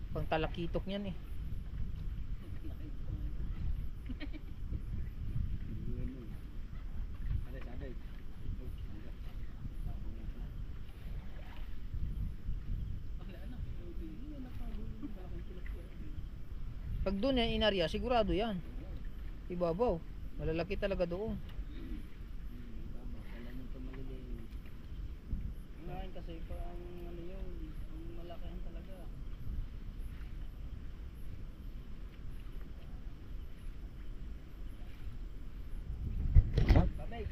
Pang talakitok niyan eh. Baguhin mo. Aday, aday. Pag doon yan inarya, sigurado yan. Ibabaw. Malalaki talaga doon. Alam mo ito maliliit. Ngayon kasi pa ang ano yun, ang malakihan talaga. Babay.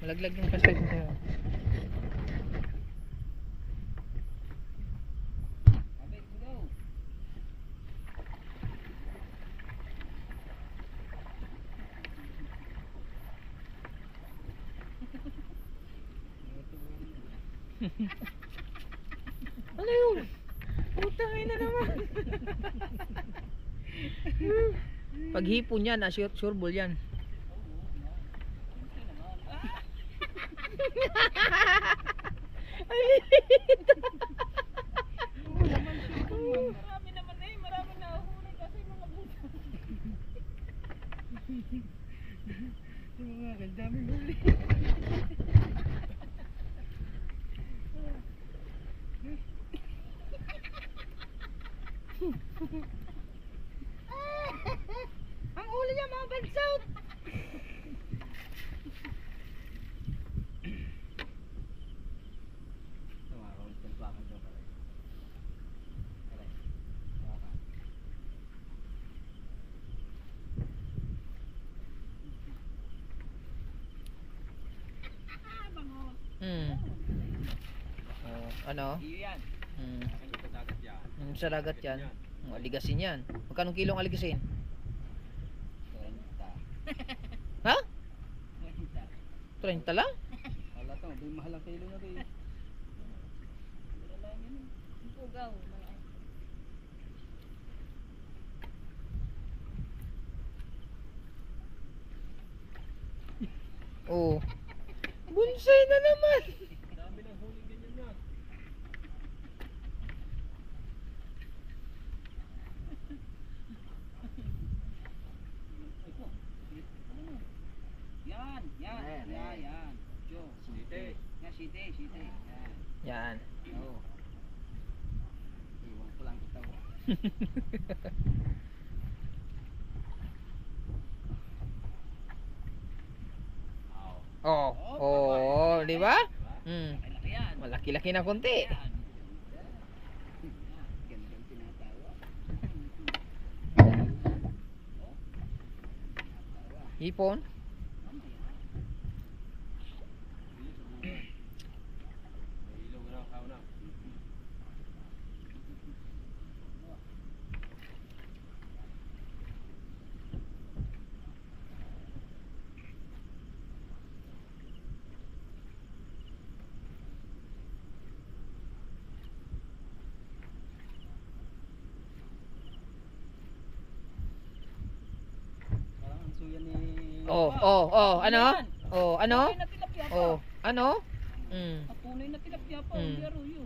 Malaglag yung kasay ko. Babay, go. Ano yun? Putangin na naman. Paghipon yan, sure ball yan. Marami naman eh. Marami na huli kasi mga buta. Yung mga gandaming huli. Ang huli niya mga bansaut. Tumaroon ng plakan daw pala. Aray. Hawakan. Ano? Iyo yan. Hmm. Saan yung dagat yan? Sa dagat yan. Aligasin yan. Magkano kilong aligasin? 30. Ha? 30. 30 lang? Wala to, di mahal ang kilo na rin. Pugaw. Oo. Bonsai na naman. Dami ng huli ganyan yan. Yan, yan, yan, yan. Jo, City. yan, site, site. Yan. Yan. Oo. Iwan ko lang ito. Wow. Oh, di ba? Hmm. Malaki yan. Malaki-laki na konti. Yan. Gandang tinatawa. Hipon. May ilog na ang kauna. Parang ang suya ni... Ano? Oh, ano? Tunay na tilapia pa. Oh, ano? Mm. Tunay na tilapia pa. Mm. Hindi aruyo.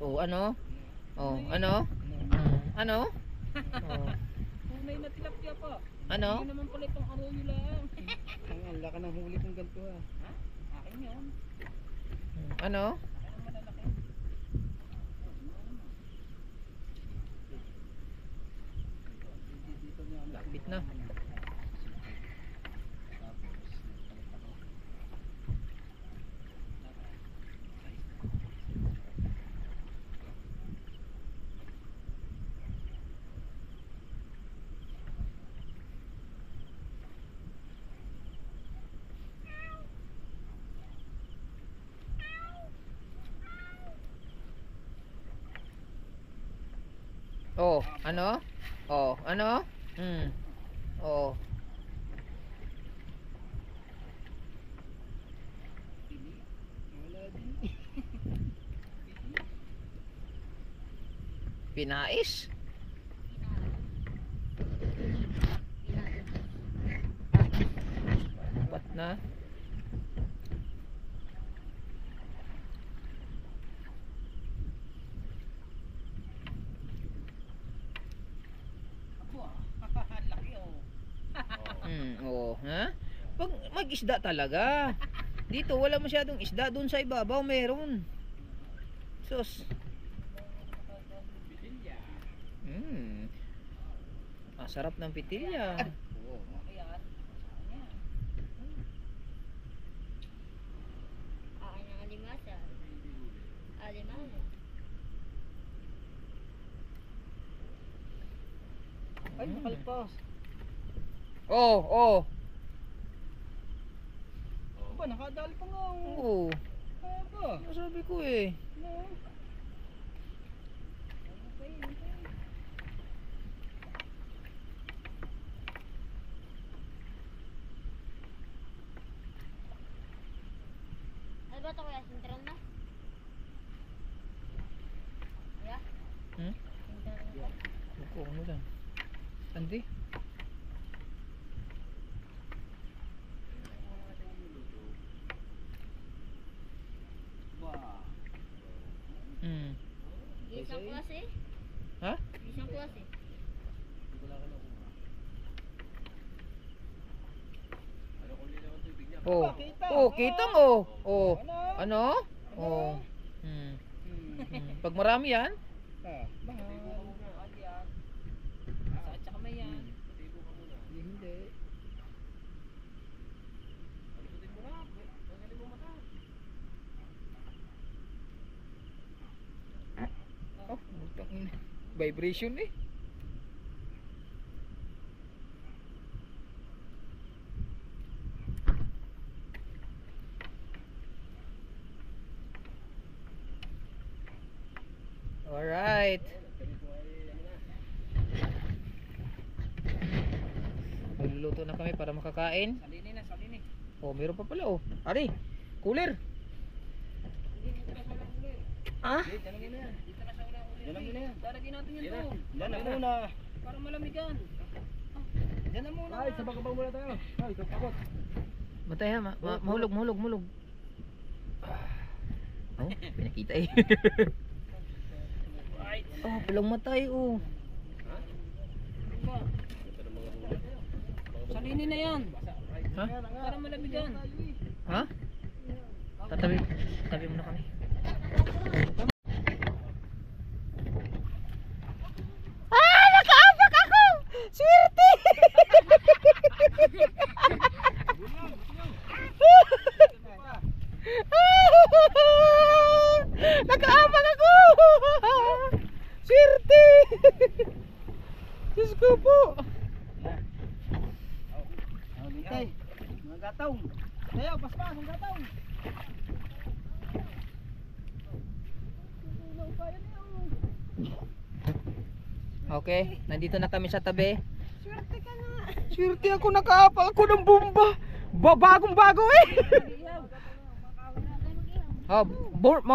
Oh, ano? Oh, ano? Ano? Oh, Tunay na tilapia pa. Ano? Hindi naman pala itong arroyo lang. Ang laka ng huli kong ganito ha. Akin yun. Ano? Akin ang malalaki. Lapit na. Oh, ano? Oh, ano? Oh. Pinais? Ba't na? Laki oh. Oh, ha? Pag mag-isda talaga. Dito wala masyadong isda, doon sa ibabaw meron. Sus. Sarap ng pitilya. Akin ang alimasa. Alimasa. Ay, nakalpas. Oh, oh. Ba, nakadali pa nga. Oo. Ba? Sabi ko eh. Ano ba ito kuya? Sintron na? Kuya? Hmm? Sintron na? Ako, ano lang? Andi? Isang klase? Ha? Isang klase? Oh. Oh, kita mo. Oh. Ano? Oh. Pag marami yan, Sa at saka may yan. Hindi. oh, butang ina. Vibration eh. Alright. Magluluto na kami para makakain. Salini na, salini. Oh, meron pa pala oh. Ari, cooler. Ah? Dito na yan. Dito na sa ulang uli. Yan na muna yan. Lalagyan natin yan to. Yan na muna. Para malamigan. Yan na muna. Ay, sa bagabaw muna tayo. Ay, kapakot. Matay ha, mahulog, mahulog, mahulog. Oh, pinakita eh. Oh, palang matay oh. Salini na yan. Ha? Para malamigan. Ha? Tatabi, tabi muna kami. Ah, nakaapak ako! Swerte! Nakaapak ako! Swerte! Diyos ko po! Tay, mga gataw. Tayo, paspas, ang gataw. Okay, nandito na kami sa tabi. Swerte ka na. Swerte ako, nakaapak ako ng bomba. Bagong bago eh. Oh,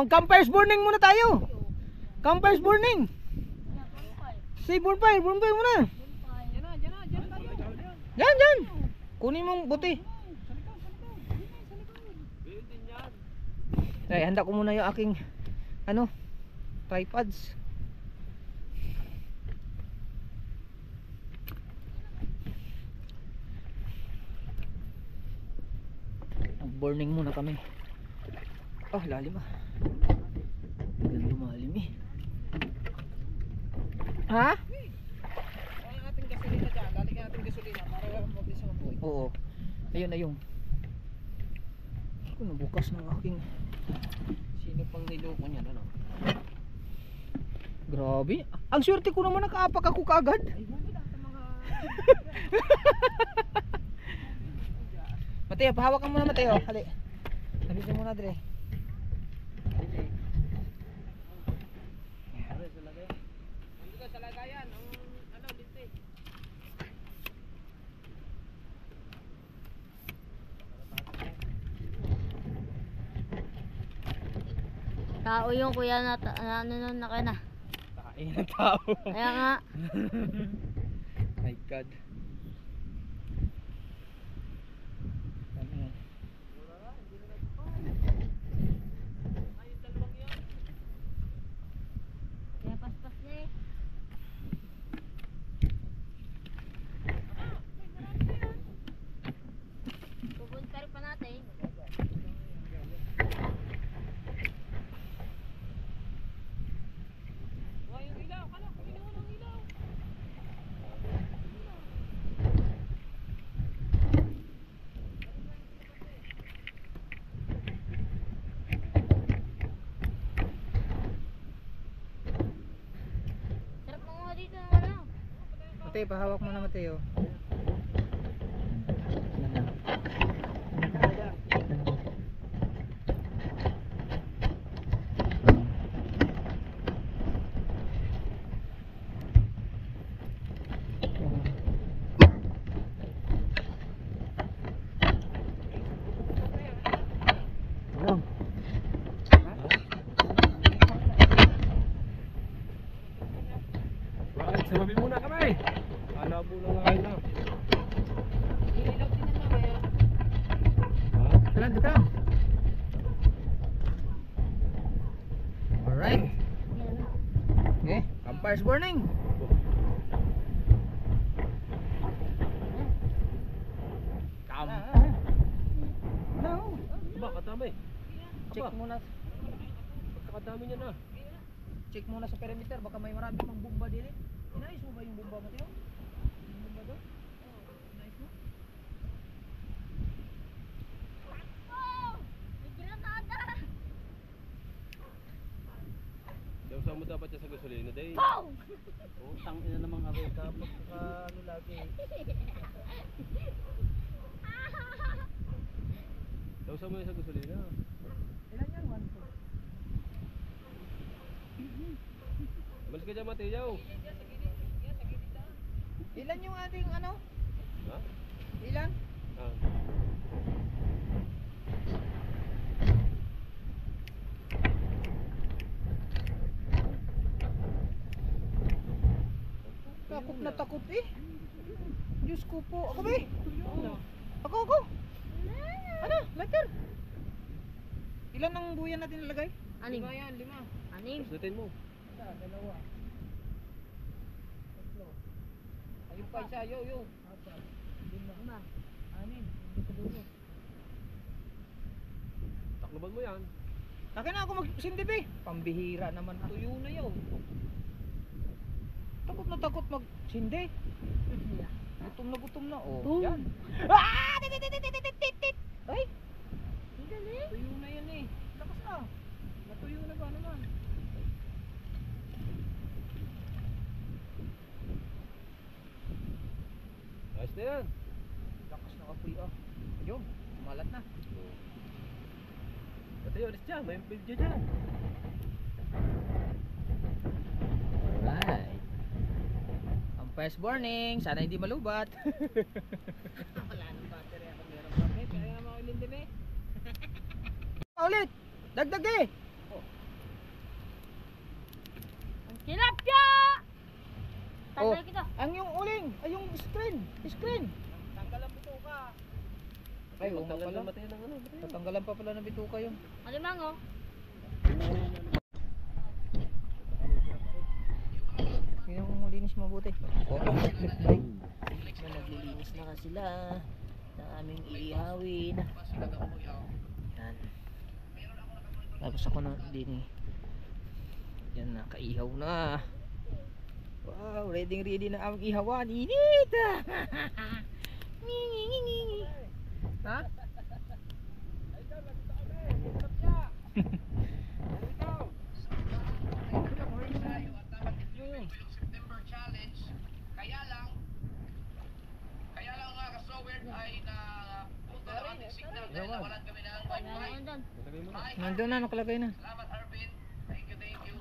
campfire's burning muna tayo. Campfire's burning. Say bonfire muna. Yan. Kunin mong buti. Ay, handa ko muna yung aking tripods. Mag-burning muna kami. Ah, lalim ah. Biglang lumalim eh. Ha? Ang ating gasolina dyan, lalagyan natin gasolina para mabilis ang apoy. Oo. Ayun, ayun. Ako nabukas ng aking... Sino pang niloko niyan, ano? Grabe. Ang swerte ko naman nakaapak ako kaagad. Ay, bumila sa mga... Mateo, pahawakan mo na Mateo. Hali. Halitin mo na dire. Nandito sa lagayan, ang ano, linte. Tao yung kuya na, ano nun na na. Kain ng tao. Kaya nga. My God. Ano yan? Kaya paspas na eh. Pupunta rin pa natin. Sarap mo nga dito ng ano. Mateo, pahawak mo na Mateo. Alam. Bakit? Sababi muna kami. Hanap muna nga kayo na. Talan, dito. Alright. Okay, campire's burning. Cam. No. Ba, katami. Check muna. Pagkakadami niya na. Check muna sa perimeter, baka may marami pang bomba din. Inayos mo ba yung bomba mo, Teo? Yung bomba doon? Oo, inayos mo? May granada! Daw saan mo dapat yan sa gasolina, day? Pow! Oh, tangina namang aray ka. Pagka ano lagi. Daw saan mo yan sa gasolina? Ilan yan? 1, 2. Malis ka dyan, Mateo. Ilan yung ating ano? Ha? Ilan? Ah. Takot na takot eh. Diyos ko po. Ako ba eh? Ako. Ano? Lighter? Ilan ang buyan natin nilagay? Anim. 5 yan, 5. Anim. Mas natin mo. Isa, 2. 3. Ayun pa isa, yo. 4. 5. 6. Dito dulo. Takloban mo yan. Akin na ako magsindip eh. Pambihira naman. Tuyo na yun. Takot na takot magsindi. Gutom na. Oh, Boom. yan. Ah! Tit. Ay, Ang galing. tuyo na yan eh. Lakas na. Natuyo na ba naman? Ayos na yan. Lakas na kapoy ah. Ayun, kumalat na. Mateo, alis dyan. May video dyan. Alright. Ang first warning, sana hindi malubat. Wala nang battery ako. Meron pa. Kaya naman ako lindim eh. Ulit. Dagdag eh. Ang tilapia! Oh. Tanggal kita. Ang yung uling, ay yung screen. Tanggal ang bituka. Ay, oo nga Magtanggal pala. ng Mateo ng ano. Mateo. Tatanggalan pa pala ng bituka yung. Alimango. Yung malinis mabuti. Oh, flip na. Naglilinis na ka sila. Daming iihawin. Yan. Tapos ako na din eh. Yan na, kaihaw na. Wow, ready na ang ihawan. Init! Ha? September challenge. Kaya lang mga ka-sower ay na punta ng ating signal dahil nawalan kami ng wifi. Nandun na, nakalagay na. Salamat Arvin. Thank you.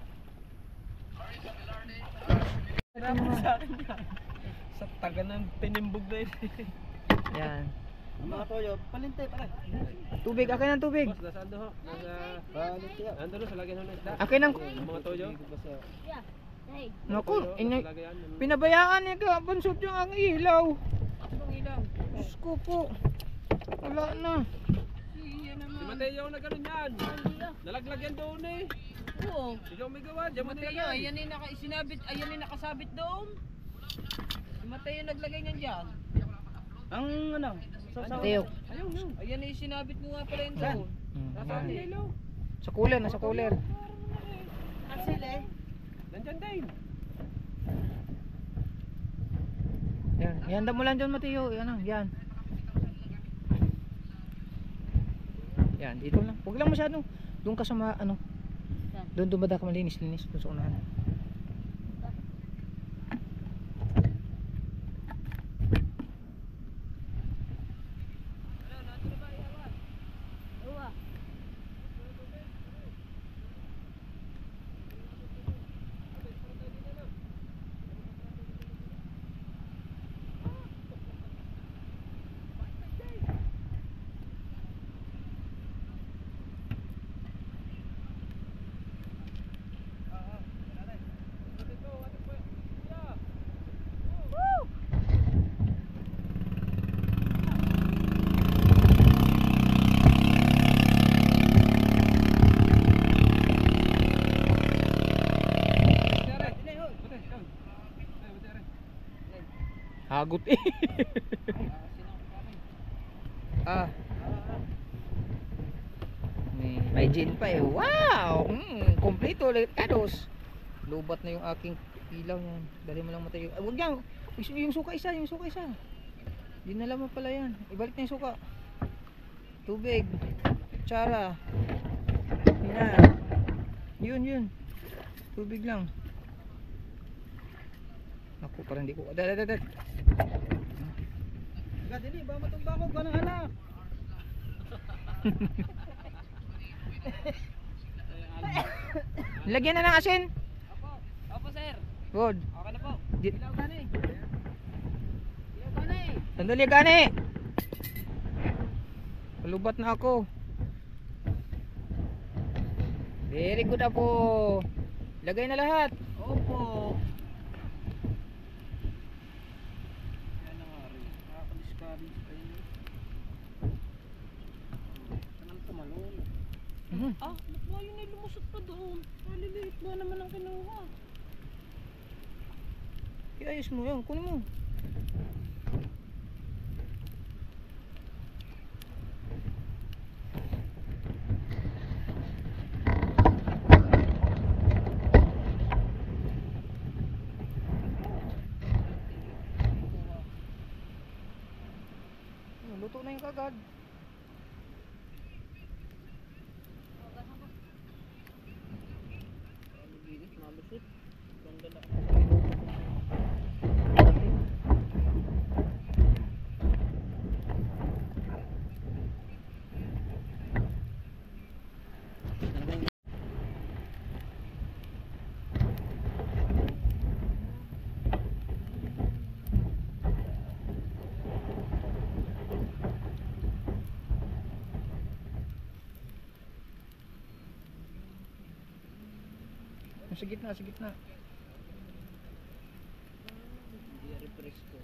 Marisa Velarde. Sa akin yan. Sa taga ng tinimbog na yun. Yan. Mga toyo, palintay pala. Tubig, akin ang tubig. Boss, nasaan doon ho? Nandun doon sa lagyan ho ng isda. Akin ang... Mga toyo. Hey. Naku, Sa lagyan. pinabayaan niya ka, bansot yung ang ilaw. Anong ilaw? Diyos ko po. Wala na. Si Mateo na gano'n yan. Nalaglag yan doon eh. Oo. Ikaw may gawa, diyan mo Mateo, nilagay. ayan yung sinabit, ayan yung nakasabit doon. Si Mateo naglagay niyan dyan. Ang ano? Mateo. Ayun, yun. Ayan yung sinabit mo nga pala yun Saan? doon. Nasaan Yan. yung ilaw? Sa cooler, nasa cooler. Asil eh. Nandyan din. Yan, ihanda mo lang dyan Mateo. Yan ang, yan. Yan, dito lang. Huwag lang masyado. Doon ka sa ano. Doon dumada ka malinis-linis. Doon sa unahan. Uwa. Hagot eh. Ah. May gin pa eh. Wow! Kompleto. Kados. Lubat na yung aking ilaw yan. Dali mo lang Mateo. Huwag yan. Yung suka isa. Yung suka isa. Dinala mo pala yan. Ibalik na yung suka. Tubig. Tsara. Yan. Yun. Tubig lang. Naku, parang hindi ko. Dad. Dili, ba matumba ko ba ng anak? Lagyan na ng asin. Opo sir. Good. Okay na po. Ilaw gani. Ilaw gani. Sandali gani. Palubat na ako. Very good apo. Lagay na lahat. Opo. Yan na nga rin. Nakaka-discourage pa yun. Kanang tumalon. Ah, bakla yun ay lumusot pa doon. Maliliit ba naman ang kinuha? Iayos mo yan. Kunin mo. Luto na yung kagad. Malusot. Ganda na. Sa gitna, sa gitna. Hindi refresh ko.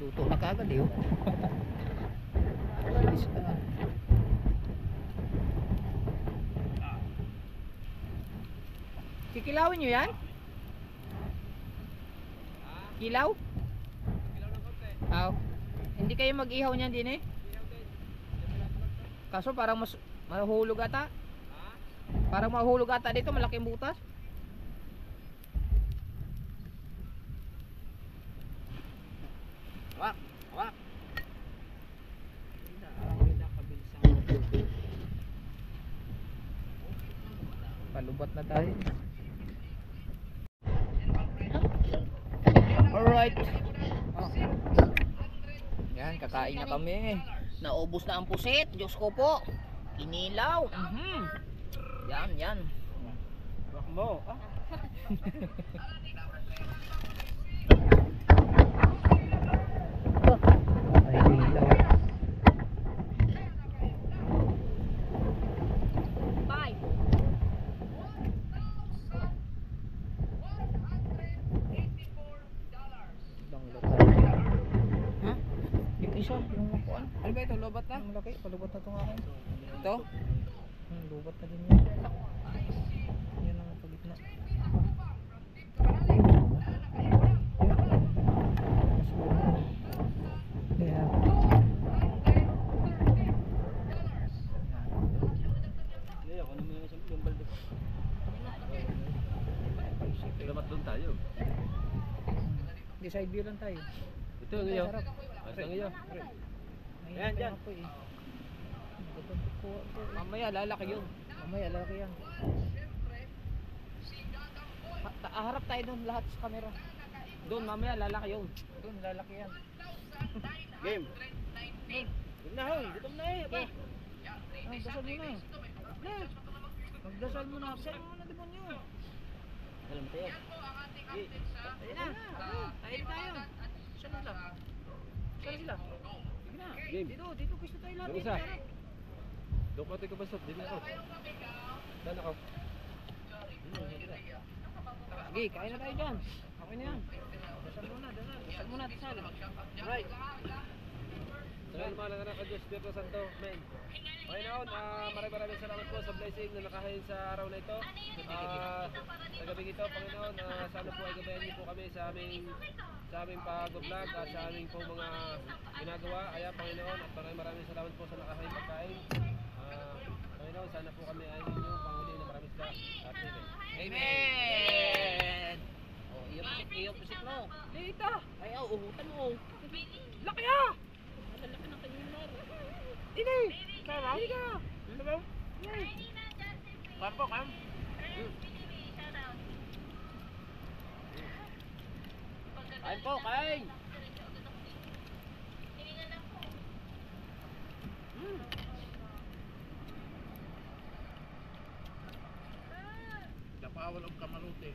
Luto na kagad eh. Oh. Bilis ka. Kikilawin nyo yan? Kilaw? Hindi kayo mag-ihaw niyan din eh? Kaso parang mas mahulog ata. Parang mahulog ata dito, malaking butas. Wak, wak. Palubat na tayo. Alright. Oh. Yan, kakain na kami. Naubos na ang pusit. Diyos ko po. Inilaw. Yan, yan. Wak mo. Ah. Ay, inilaw. Bye. Ibang lutar. Ha? Yung isa, yung kuan. Ano ba ito? Lobat na? Ang laki, palubat na itong akin. Ito? Lubat na din yan. Yan ang pagitna. Yeah. Hindi, ako naman yung balde. Dapat doon tayo. Di side view lang tayo. Ito ang iyo. Sarap. Ito ang iyo. Ayan, dyan. ako eh. Kuha ko eh. Mamaya lalaki yun. Mamaya, lalaki yan. Harap tayo doon lahat sa camera. Doon mamaya lalaki yun. Doon, lalaki yan. Game. Huwag na hoy. Gutom na eh. Okay. Ah, dasal mo na. Magdasal mo na. Saan mo na demonyo? Alam tayo. Ayun na. Tayo tayo. Saan sila? Saan sila? Sige na. Game. Dito gusto tayo lahat. Yung isa. Doon ko tayo kabasot. Dito ako. Saan ako? Sige, kain na tayo dyan. Okay na yan. Dasal muna, dasal. Dasal muna, dasal. Right. Salamat mga anak ka Diyos, Espiritu Santo. Amen. Panginoon, maraming salamat po sa blessing na nakahain sa araw na ito. Sa gabing ito, Panginoon, sana po ay gabayan niyo po kami sa aming pag-vlog at sa aming po mga ginagawa. Kaya Panginoon, at maraming salamat po sa nakahain pagkain. Panginoon, sana po kami ay inyong panghuli na maraming salamat. Amen. Amen! Oh, iyo pusik mo. Dito! Ay, uhutan mo. Laki ah! Laki ng kanyang mar. Ini! Sarap! Hindi ka! Ano? Parpo, kam? Kain po, kain! Napawal ang kamaluti.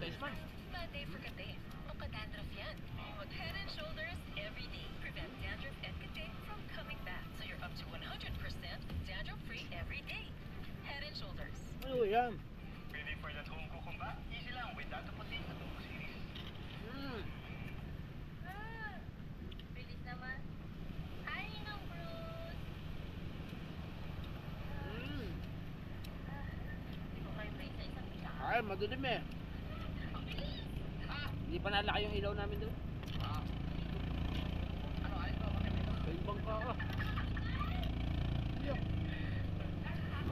Taste man. Monday for kate. O ka-dandruff yan. Mag Head and Shoulders every day. Prevent dandruff and kate from coming back. So you're up to 100% dandruff-free every day. Head and Shoulders. Ano yan? Ready for that home cook ba? Easy lang, with that puti at home series. Bilis naman. Hi, Ninong Bruce. Hindi ko kayo play sa isang isa. Ay, madulim eh. Hindi pa nalaki yung ilaw namin doon. Yung bangka ka.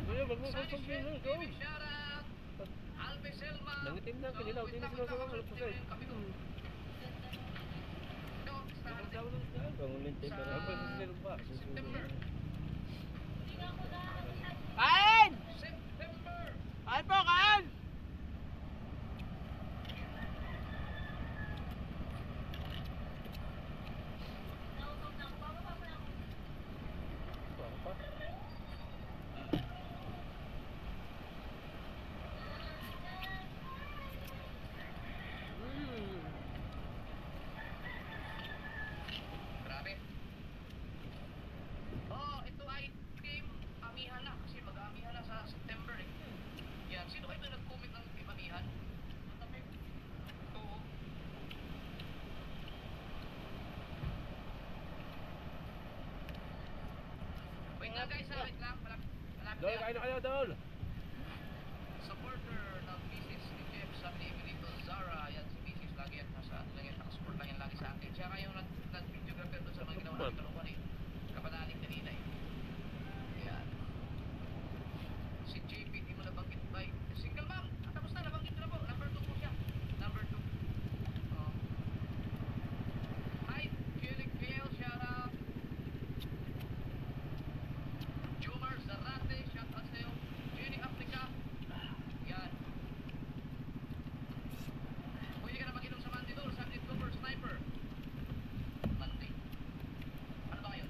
Kaya, wag mo kong pagpino. Go! Nangitim na, kinilaw. Hindi na sinusunod. Malapusay. Pangulintin ka rin. Pangulintin pa. Kain! Kain po, kain! Grabe. Oh, ito ay game amihan na kasi mag-amihan na sa September eh. Yan, sino kayo na nag-cook Guys, wait lang. Malapit Dol, na. kain na kayo, Dol. Supporter ng Mrs. ni Jeff, sabi ni Emily Zara, yan si Mrs. lagi yan nakasupport lang yan lagi sa akin. Siya nga yung nag-videographer doon sa mga ginawa namin tulungan eh. Kapanaling kanina eh. Yan. Si JP, di mo nabanggit ba? Single mom. Tapos na, nabanggit ko na po. Number 2 po siya. Number 2. Oh. Hi, Felix Gael, shout out. Jomar Zarate, shout out sa'yo. Jenny Africa. Yan. Pwede ka na mag-inom sa Monday doon, Sunday Cooper Sniper. Monday. Ano ba ngayon?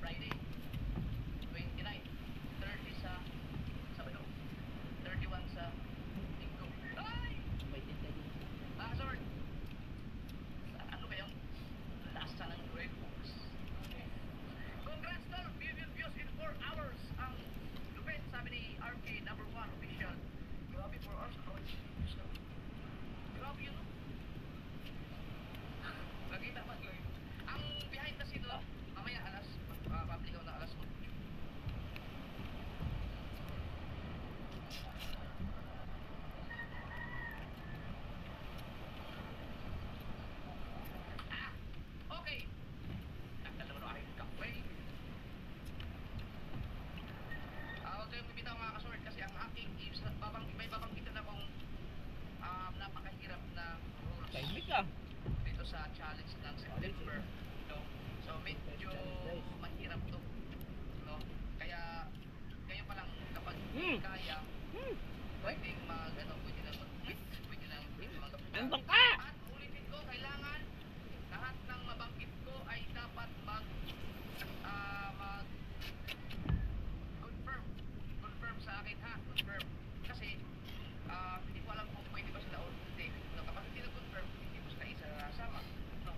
Friday. 29. 30 sa Sabado. 31 sa Linggo. Ay! Sorry. Ano kayong lasa ng Red Bulls? Congrats tol! Million views in 4 hours ang lupit, sabi ni RK number 1 official. Grabe 4 hours. Grabe yun, no? Nakita ba? Ang behind the scene, mamaya alas, public na alas 8. Okay. Nakita naman ako aking kape. Huwag kayong bibitaw mga kasort kasi ang aking may babanggitan akong napakahirap na rules Tahimik ka. dito sa challenge ng September. No? So medyo mahirap to. No? Kaya kayo pa lang kapag kaya pwedeng pwede na Nandang ka! at ulitin ko, kailangan lahat ng mabanggit ko ay dapat confirm sa akin ha, confirm. Kasi hindi ko alam kung pwede ba sila o hindi. No, kapag hindi na-confirm, hindi ko sila isasama. No,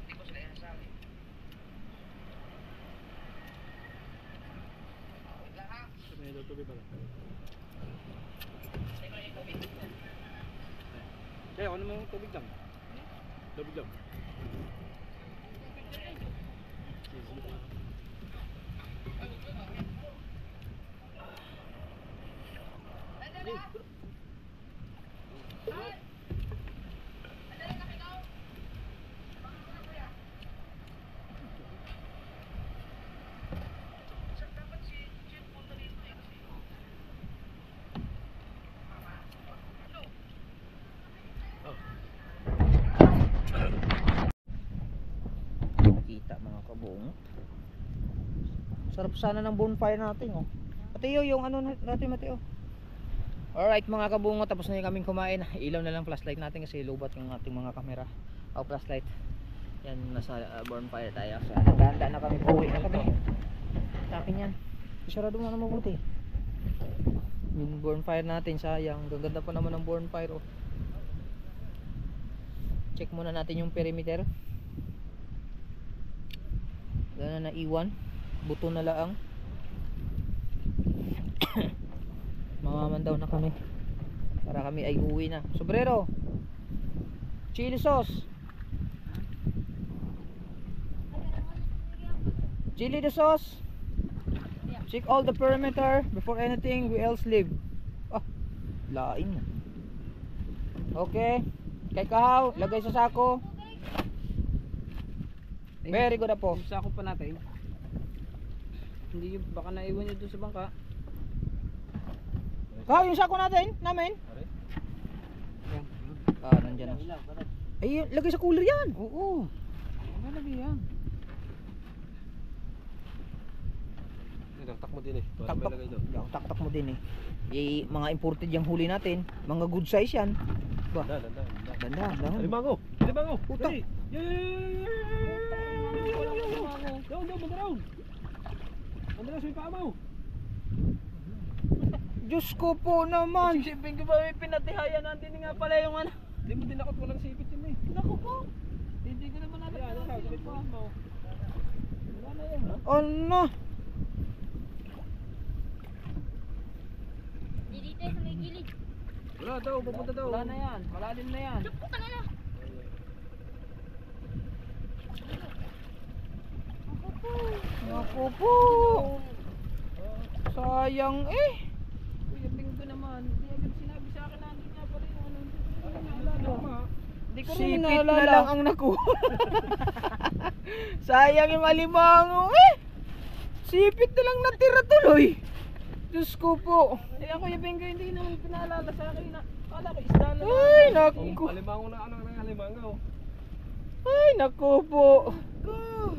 hindi ko sila isasali. Wait lang ha. May tutuloy pala. Teka lang yung tubig. Kaya ano mo tubig lang? Tubig lang. Sir, dapat si Jim punta dito eh. Ano? Kita mga kabong. Sarap sana ng bonfire natin, oh. Mateo, yung ano natin, Mateo. Alright mga kabungo, tapos na yung kaming kumain. Ilaw na lang flashlight natin kasi lubat yung ating mga kamera. O flashlight. Yan, nasa bonfire tayo. So, handa na kami, pauwi na kami. Sa akin yan. Sarado mo na mabuti. Yung bonfire natin, sayang. Gaganda pa naman ng bonfire, oh. Check muna natin yung perimeter. Wala na naiwan. Buto na laang. Mamaman daw na kami para kami ay uwi na. Sobrero, chili sauce, chili the sauce. Check all the perimeter before anything we else leave. Ah, lain. Okay, kay Kahaw, lagay sa sako. Very good po. Yung sako pa natin. Hindi baka naiwan nyo doon sa bangka. Kahaw, yung sako natin, namin. Yan. Ah, nandiyan na. Ay, lagay sa cooler yan. Oo. Ano lagi yan? Taktak mo din eh. Para may lagay doon. Taktak mo din eh. Mga imported yung huli natin. Mga good size yan. Ba? Danda. Alimango! Alimango! Puta. Dali! Down, mag-around! Madalas may paa mo! Diyos ko po naman. Sipin ko ba may pinatihayan natin nga pala yung ano? Hindi mo din ako walang sipit yun eh. Naku po! Hindi ko naman natin natin mo. Wala na yan ha? Ano? Dito sa may gilid. Wala daw, papunta daw. Wala na yan. Malalim na yan. Putang ina. Ako po. Naku po. Sayang eh. Kuya Bingo naman, hindi agad sinabi sa akin na hindi nga pala yung ano. Hindi ko naalala. Hindi ko rin Sipit na naalala. lang ang nakuha. Sayang yung alimango eh. Sipit na lang natira tuloy. Diyos ko po. Kaya Kuya Bingo hindi naman pinaalala sa akin na kala ko isda na lang. Ay, naku. Alimango na ano ng alimango. Ay, naku po.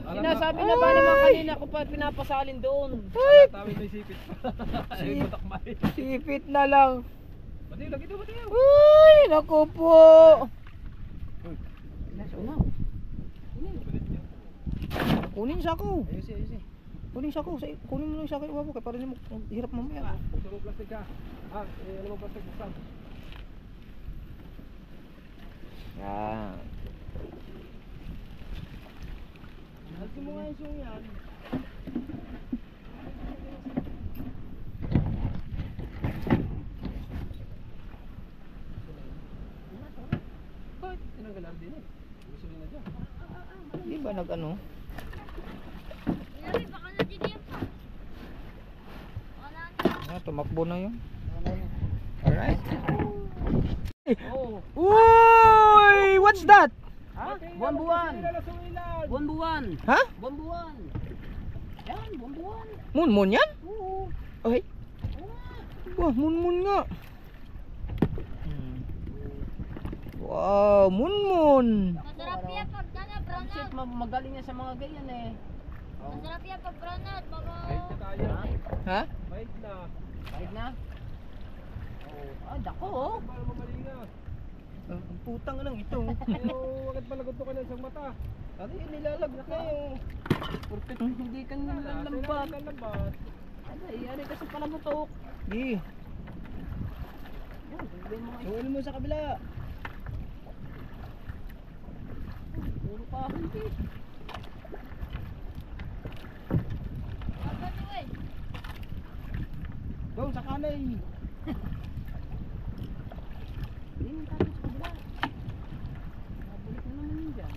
Sinasabi na ba naman kanina ko pa pinapasalin doon? Ay, Tawid may sipit pa. sipit na lang. Pati lagi daw pati. Ay, naku po. Kunin sako. Ayusin. Kunin sako. Kunin mo lang sako. Iwabo kay para niyo hirap mamaya. Ito mo plastic ka. Ano mo plastic buksan? Yan. Alsin mo nga yung sung yan. Bakit? Tinanggalan din eh. Gusto rin na dyan. Di ba nag-ano? Lari, baka nadidiyan pa. Wala na. Tumakbo na yun. Alright. Oo. Uy! What's that? Ha? Buwan-buwan. Buwan-buwan. Ha? Buwan-buwan. Yan, buwan-buwan. Munmun yan? Oo. Ay. Wah, munmun nga. Wow, munmun. Masarap yan pag gana, Shit, Branad. magaling yan sa mga ganyan eh. Masarap yan pag Branad. Baka... Ha? Bait na. Bait na? Oo. Ah, dako oh. Para mamalinga. Ang putang lang ito. Pero bakit palagot ka na isang mata? Ano yun, nilalagot na yung... Porket hindi ka nilalambat. Ay, ari kasi palagutok. Di. Yan, gawin mo Suwil mo sa kabila. puro pa hindi. Baka tuwin. Doon sa kanay. Hindi mo tayo sa kabila. Nabalik mo naman yun dyan.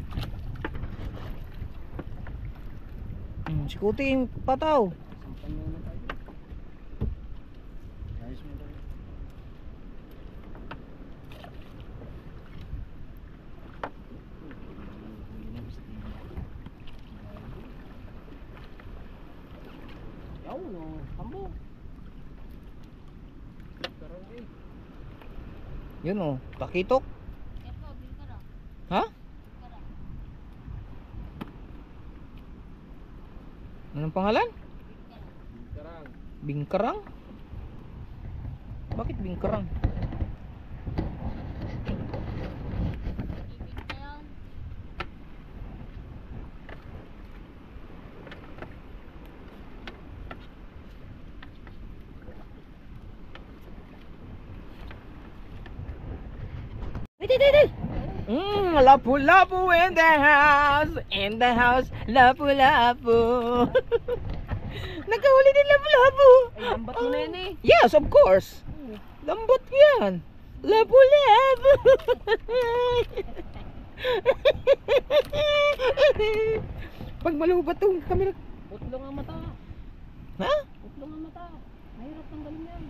Si Kuti yung pataw. Sampan mo na tayo. Ayos mo daw. Yaw no, tambo. Karoon eh. Yun oh, pakitok. Yan po, bingkara. Ha? Bingkara. Anong pangalan? Karang. Bingkarang? Bakit bingkarang? Ibig na yan. Lapu-lapu in the house, lapu-lapu. Nakahuli din lapu-lapu. Ay, lambat mo na yun eh. Yes, of course. Lambot ko yan. Lapu-lapu. Pag malubat tong camera. Putlo nga mata. Ha? Putlo nga mata. Mahirap tanggalin yan.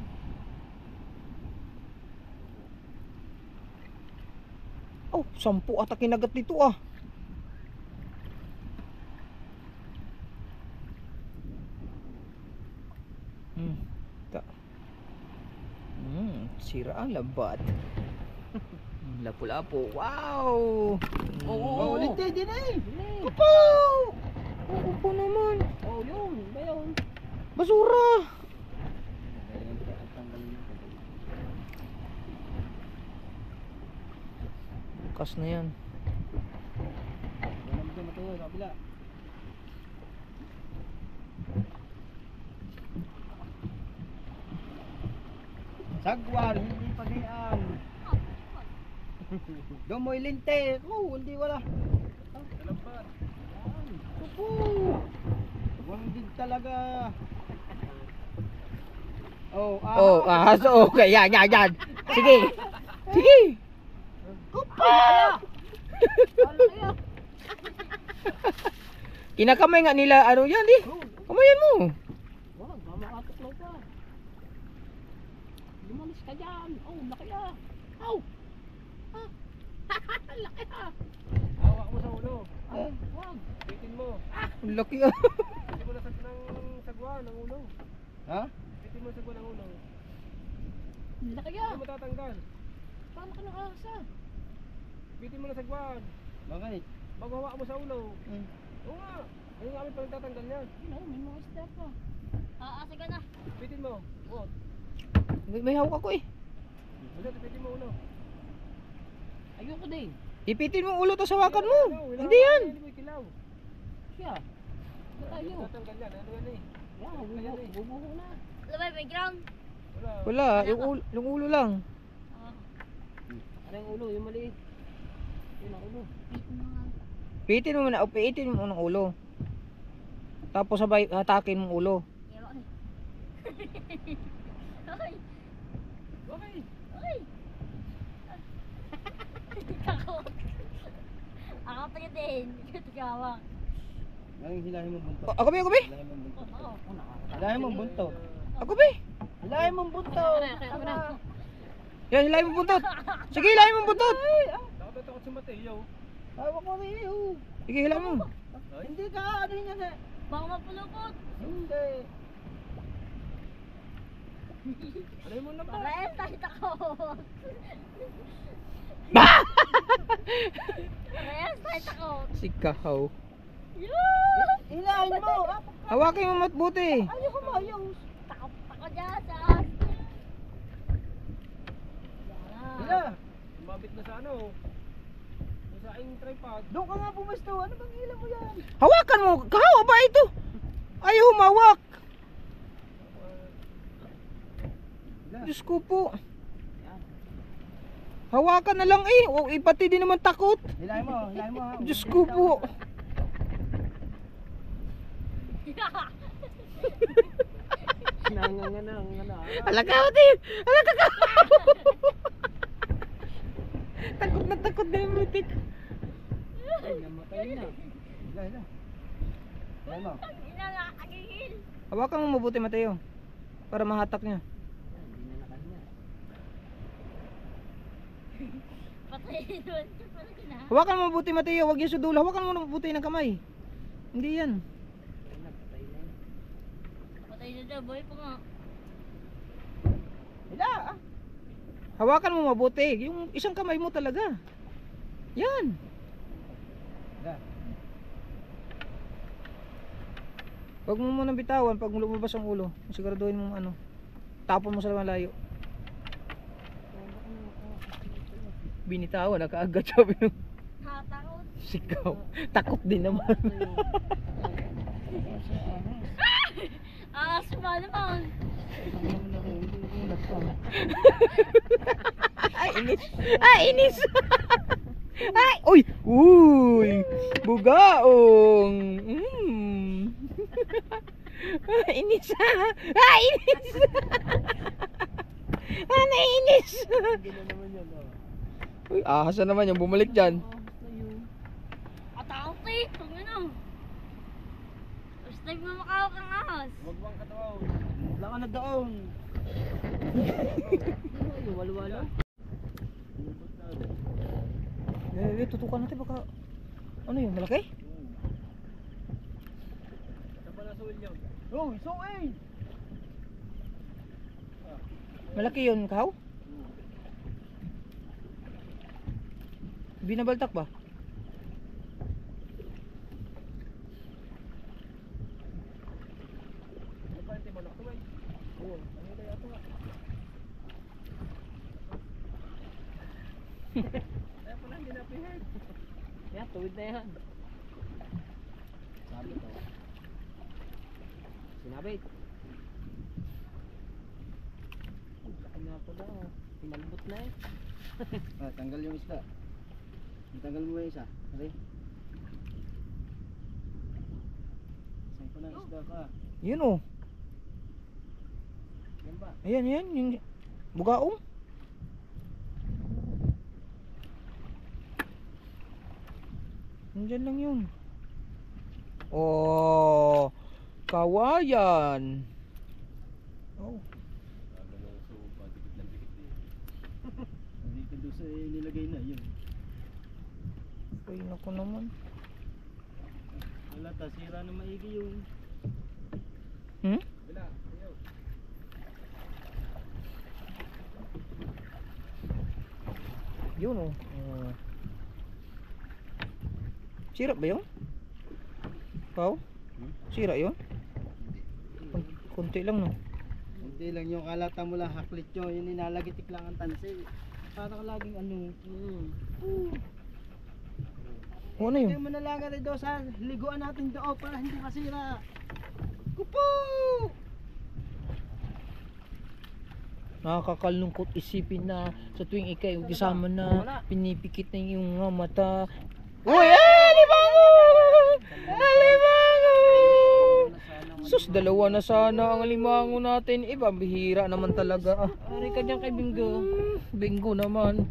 Oh, 10 ata kinagat dito ah. Sira ang labat. Lapu-lapu. Wow! Oo, ulit din eh. Upo! Upo naman. Oh, yun. Ba yun? Basura! Kas na yan. Wala mo dyan matuloy sa kabila. Sagwar, hindi pagayaan. Domoy linte. Oh, hindi wala. Lambat. Opo. Wang din talaga. Oh, Oh, so okay. Yan. Sige. Sige. Kinakamay nga nila, ano yan, di? Kamayan mo. Wag, mamakatok pa. Lumalis ka dyan. Oh, laki ah. Aw! Ah! Laki ah. Hawak mo sa ulo. Wag. Pitin mo. Ang laki ah. Pitin mo na ng sagwa, ng ulo. Ha? Pitin mo ng sagwa ng ulo. Laki Hindi ah. mo tatanggal. Tama ka ng asa. Pitin mo ng sagwan. Bakit? Bago hawak mo sa ulo. Oo nga. Ayun nga kami pag tatanggal yan. May mga step pa. Aasa ka na. Pitin mo. What? May hawak ako eh. Basta pitin mo ulo. Ayoko din. Ipitin mo ulo to sa hawakan mo. Wala, Hindi yan. Hindi mo ikilaw. Siya. Hindi Tayo. tatanggal yan. Ano yan eh? Yan, bubuho na. Labay, may ground. Wala. Wala, yung ulo lang. Ano yung ulo? Yung maliit. Yun ang ulo. Pitin mo muna, pitin mo ng ulo. Tapos sabay hatakin mo ulo. Okay. Okay. Okay. Takot. Ako pa din. Tigawak. Ngayon hilahin mo bunto. Ako ba, ako ba? Hilahin mo bunto. Oo. Hilahin mo bunto. Ako ba? Hilahin mo bunto. Yan, hilahin mo buntot. Sige, hilahin mo buntot. Takot si Mateo. Hawak mo rin yun. Sige, hilahin mo. Hindi ka, ano yun yan eh. Baka mapulupot. Hindi. Ano mo na ba? Parehas tayo takot. Bah! Parehas tayo takot. Si Kahaw. Hilahin mo. Hawakin mo matbuti. Ayoko mo yung. Takot ako dyan sa Hila. Mabit na sa ano. Sa aking tripod. Doon ka nga pumasto. Ano bang hila mo yan? Hawakan mo. Kahaw ba ito? Ayaw humawak. Diyos ko po. Hawakan na lang eh. O, pati din naman takot. Hilahin mo ha. Diyos ko po. Nangangana. Alakaw din. Alakaw. Takot na yung mutik. Ay, namatay na. Hila. Hilahin mo. Inalakagigil. Hawakan mo mabuti, Mateo. Para mahatak niya. Hindi na nakanya. Patay doon. Patay na. Hawakan mo mabuti, Mateo. Huwag yung sudula. Hawakan mo mabuti ng kamay. Hindi yan. Patay na. Patay na daw. Boy pa nga. Hila. Hawakan mo mabuti. Yung isang kamay mo talaga. Yan. Hila. Huwag mo munang bitawan pag lumabas ang ulo. Siguraduhin mo ano. Tapon mo sa malayo. Binitawan na kaagad sabi nung Nakatakot. sikaw. Takot din naman. Asma naman. Ay, inis. Ay, inis. Ay, uy. Uy. Bugaong. Inis. Ay, inis. Nainis. Hindi na naman yun. Uy, ahas na naman yung bumalik dyan. Atakot eh. Kung ano. First time mo makawak ang ahas. Huwag bang katawaw. Wala ka na doon. Walo-walo. Tutukan natin baka ano yun, malaki? Saan ba nasa William? Oh, so eh. Malaki yun, Kahaw? Binabaltak ba? Ano ba yung timanak tumay? Oo. Ano yung kaya ito nga? Kaya pala hindi na-apprehend. Yan, tuwid na yan. Sabi to. Sinabit. Laki nga pala. Pinalbot na eh. Tanggal yung isda. Tanggal mo yung isa. Okay? Saan pa na isda ka? Yun oh. Yan ba? Ayan, yan. Yung bugaong. Nandyan lang yun. Oh, kawayan. Oh, Hindi ka doon sa nilagay na yun. ay naku naman. Wala ta, sira na maigi yung Hmm? bila. Ayaw. Yun oh. Oh. Sira ba yun? Pao? Sira yun? Kunti lang no. Hindi lang yung kalata mo lang haklit yun. Yung inalagitik lang ang tansi. Parang laging ano. O ano yun? Kaya mo na lang rin doon sa liguan natin doon para hindi masira. Kupo! Nakakalungkot isipin na sa tuwing ikay kasama na pinipikit na yung mga mata. Uy! Alimango! Alimango! Sus, dalawa na sana ang alimango natin. Iba, bihira naman talaga. Ari ka dyan kay Bingo. Bingo naman.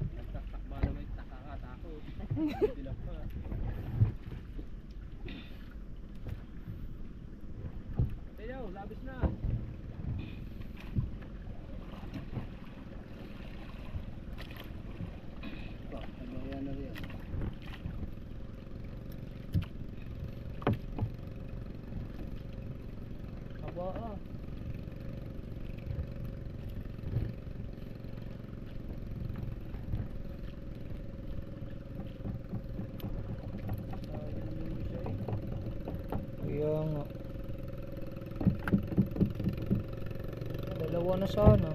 Nagtaktakba na may takakatakot. Sila pa. Tayo, labis na. Ano na rin. Aba ah. Kaya nga. Dalawa na sana.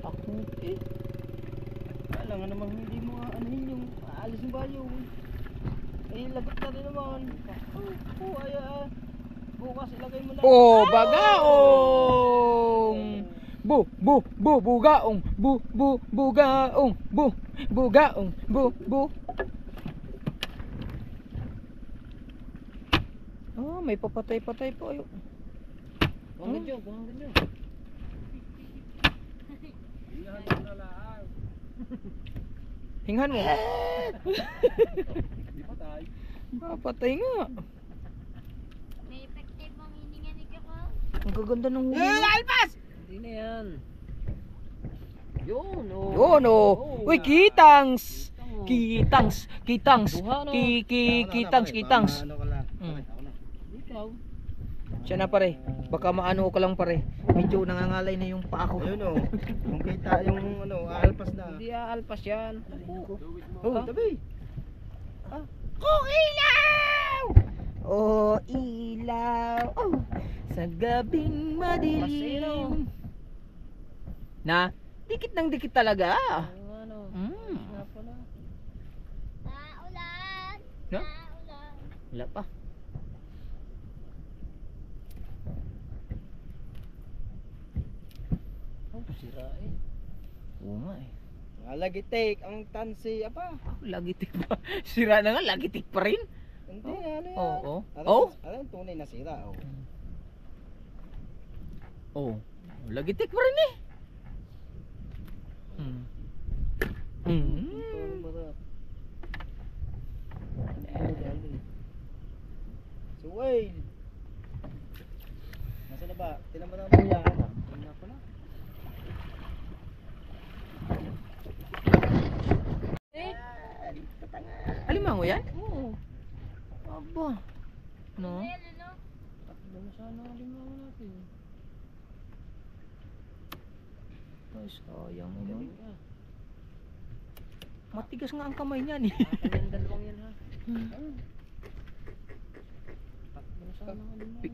Ako eh. Wala nga namang hindi mo anuhin yung aalis yung bayo. Eh, lagot na rin naman. Ay, bukas ilagay mo na. Oh, bagaong! Bugaong! Bugaong! Bugaong! Oh, may papatay-patay po ayo. Buhangin nyo, buhangin nyo. Ingat na lang. Hinghan mo. Di pa tayo. Papatay nga. May effective ang hininga ni Kako. Ang gaganda ng huli. Hindi na yan. Yun, oh. Yun oh. Uy, kitangs. Kitangs. Buha, no? Kitangs. Ano ka lang. Mm. Ako na. Ikaw. Siya na pare. Baka maano ka lang pare. Medyo nangangalay na yung paa ko. Ayun, oh. Kung kita yung ano, aalpas na. Hindi aalpas yan. Oh, tabi. Oh, ilaw! Oh, ilaw! Oh, sa gabing madilim. Na, dikit ng dikit talaga. Ano? Mm. pala. Naulan! No? Naulan! Wala pa. Oh, sira eh. Oo nga eh. Lagitik ang tansi apa? Lagitik pa. Sira na nga, lagitik pa rin. Hindi ano yan. Oo. Alam, Oh? alam tunay na sira oh. Oh, lagitik pa rin eh. Hmm. Parang marap. So wait. Nasaan na ba? Tinamad mo yan. Tingnan na pala. Alimango yan? Oo. Aba. No? Ayan, ano? Tatlo na sana alimango natin. Ay, sayang naman. Galing ka. Matigas nga ang kamay niyan eh. Akin yung dalawang yan ha. Tatlo na sana alimango.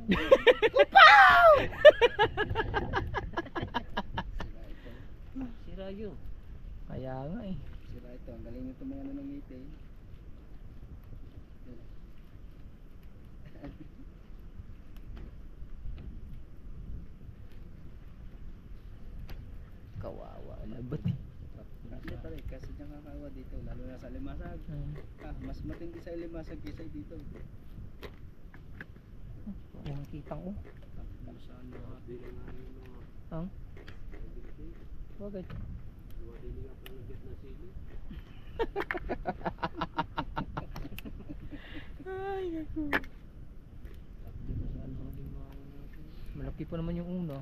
Sira yun. Kaya nga eh. Sira ito. Ang galing ito mga nanangiti. Kawawa. Labat eh. Kasi pala kasi dyan kakawa dito. Lalo na sa limasag. Mas matindi sa limasag kaysa dito. Yung kitang oh. Saan na Ang? Bakit? Ay, naku. Malaki pa naman yung una.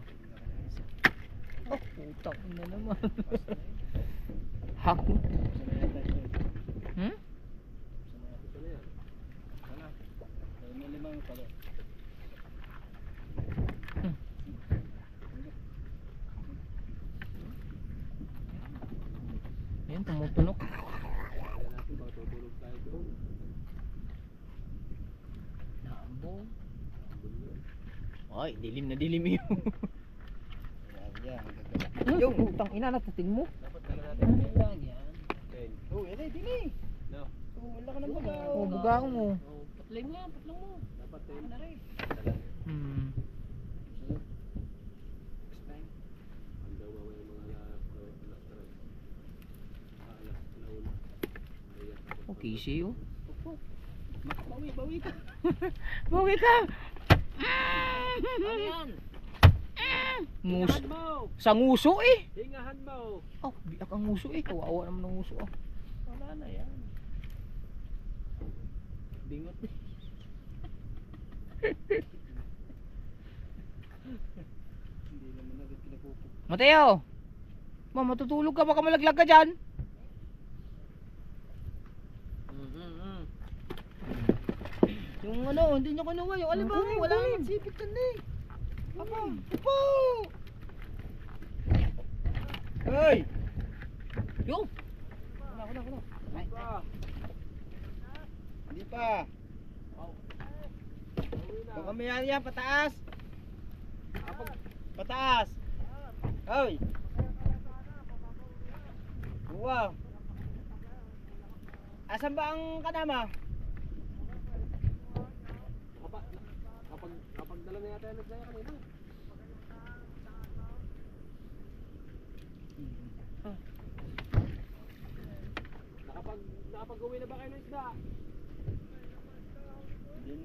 Oh, putang ina naman. Hak. Hmm? Ayan, tumutunog. Naambong. Ay, dilim na dilim yun. Yung putang ina, natutin mo. Oh, yan eh, dini. No. Oh, wala ka nang magaw. Oh, bugaong mo. Patlay mo nga, patlang mo. Dapat eh. Ano rin? Hmm. Okay, see you. Bawi, bawi ka. Bawi ka! Ano yan? Ngus Hingahan mo. sa nguso eh. Hingahan mo. Oh, biyak ang nguso eh. Kawawa naman ng nguso ah. Wala na yan. Bingot eh. Hindi naman agad kinapupok. Mateo! Matutulog ka, baka malaglag ka dyan. Yung ano, hindi nyo kinuha. Yung alimango, wala nang sipit yan eh. Apa? Apo! Hoy! Yo! Wala. Ay. Hindi pa. Baka may yan, pataas. Pataas. Hoy! Wow. Asan ba ang kanama? Kapag dala na yata yung nagsaya kanina. Nakapag-uwi na ba kayo ng isda? Yan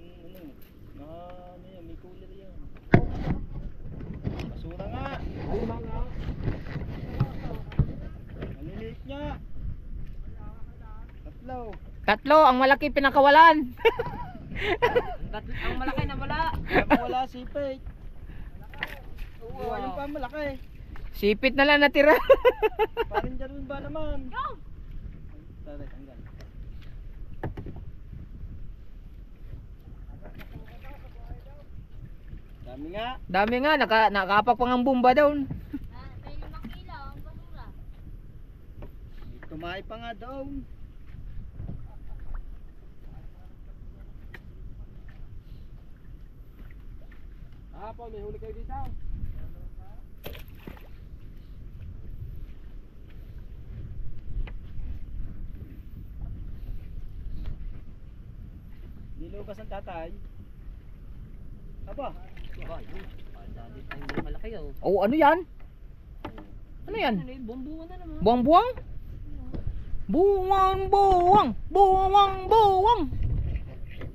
ano yan, may cooler yan. Basura nga. Basura nga. Maliliit niya. Tatlo, ang malaki pinakawalan. Ang malaki na wala. Wala sipit. Oo, ayun pa malaki. Sipit na lang natira. Parang dyan ba naman? Tara, tanggal. Dami nga, nakapak pang ang bomba doon. May 5 kilo ang basura. Tumahay pa nga doon. Po, may huli kayo dito. Nilugas ang tatay. Aba. Malaki oh. Oh, ano yan? Ano yan? Buwang-buwang na naman. Buwang-buwang? Buwang-buwang.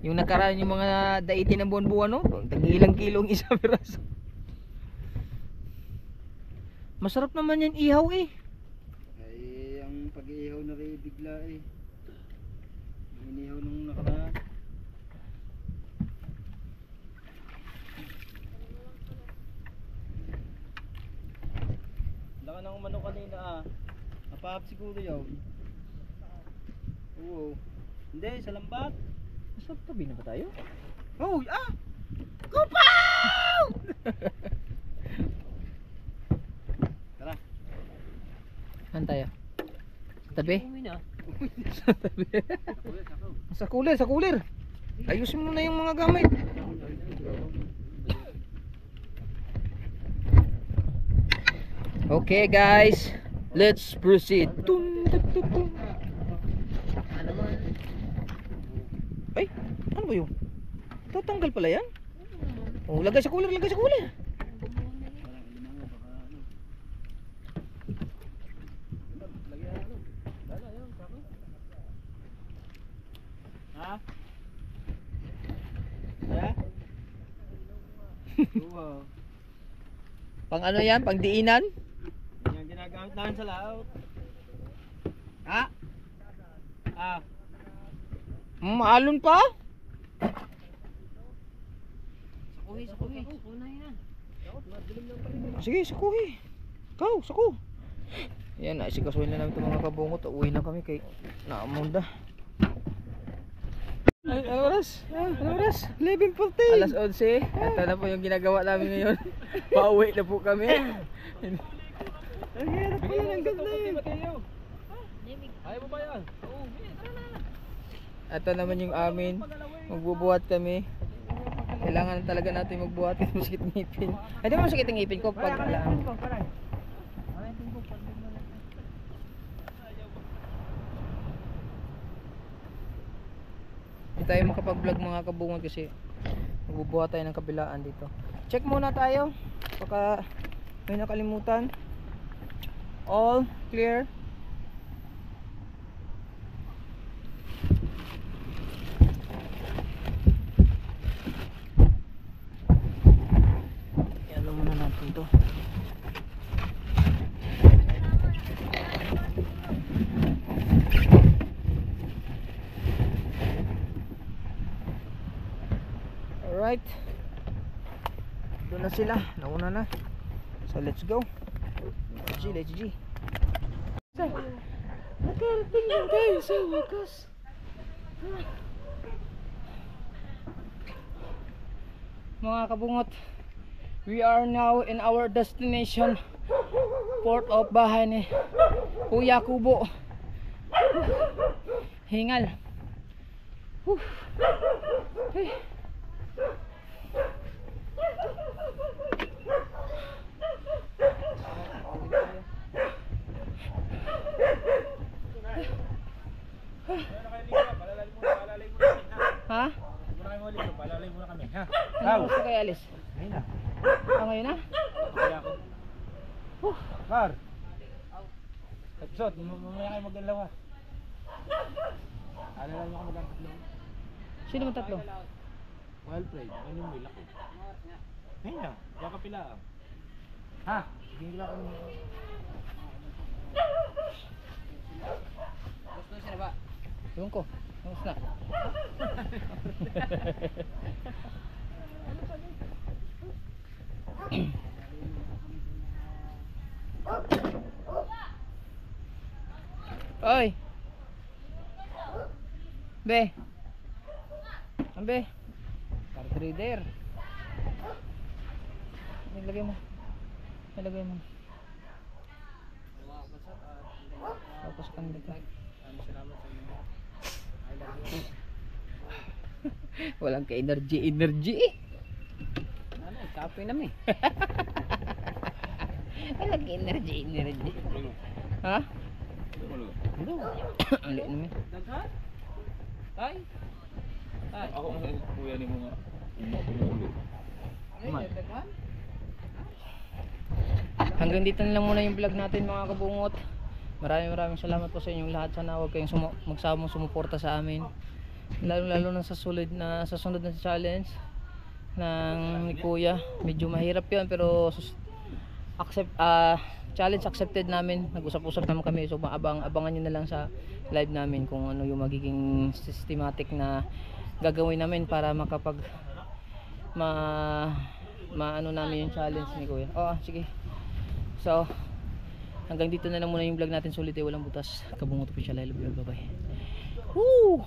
Yung nakaraan yung mga daiti ng buwan-buwan no? Tag-ilang kilong isa piraso. Masarap naman yan ihaw eh. Ay, ang pag-ihaw na rin bigla eh. Inihaw nung nakaraan. Laka ng umano kanina ah. Napahap siguro yun. Oo. Hindi, sa lambat. Masarap tabi na ba tayo? Oh, ah! Kupaw! Tara. Saan tayo? Sa tabi? Uwi na. Sa tabi. Sa cooler. Ayusin mo na yung mga gamit. Okay guys, let's proceed. Ay, ano ba yun? Tatanggal pala yan? Oh, lagay sa cooler. Ha? Ha? Wow. Pang ano yan? Pang diinan? Yan ginagamit namin sa laot. Ha? Maalon pa? Sakuhi na yan. Sige, sakuhi. Ikaw, saku. Yan, naisikasuhin na namin itong mga kabungot. Uwi na kami kay naamunda. Ay, ano oras? Ano oras? 11:14. Alas 11. Ito na po yung ginagawa namin ngayon. Pauwi na po kami. Ang hirap pala ng ganda eh. Ayaw mo ba yan? Ito naman yung amin. Magbubuhat kami. Kailangan talaga natin magbuhat kasi masakit ng ngipin. Ay, di ba masakit ang ngipin ko pag alam. Hindi tayo makapag-vlog mga kabungon kasi magbubuhat tayo ng kabilaan dito. Check muna tayo. Baka may nakalimutan. All clear. Yan muna natin to. Alright. Doon na sila. Nauna na. So let's go. Let's G. Nakarating lang tayo sa wakas. Mga kabungot, we are now in our destination, port of bahay ni Kuya Kubo. Hingal. Hey. Ha? Palalay muna kami, ha? Ano gusto kayo alis? Ngayon na. Ngayon na? Kaya ako. Car. Episode, mamaya kayo mag-alaw ha. Alala nyo ako mag-tatlo. Sino mo tatlo? Wild pride, ano yung may laki? Ngayon na, diyan ka pila. Ha? Sige nila kami. Gusto sila ba? Ewan ko. Tapos na. Oy. Be. Ambe. Card reader. Ilagay mo. Ilagay mo. Tapos kan dito. Walang ka-energy. Ano, kape namin. Walang ka-energy. Ha? Ano? Uli naman. Daghan? Ay? Ay. Ako ang kuya ni mga Ay, daghan? Hanggang dito na lang muna yung vlog natin mga kabungot. Maraming salamat po sa inyong lahat. Sana huwag kayong magsamang sumuporta sa amin. Lalo na sa sunod na challenge ng ni Kuya. Medyo mahirap 'yan pero challenge accepted namin. Nag-usap-usap naman kami. So abangan niyo na lang sa live namin kung ano yung magiging systematic na gagawin namin para makapag maano namin yung challenge ni Kuya. Sige. So hanggang dito na lang muna yung vlog natin. Sulit walang butas. Kabungot Official. I love you. Bye bye. Woo!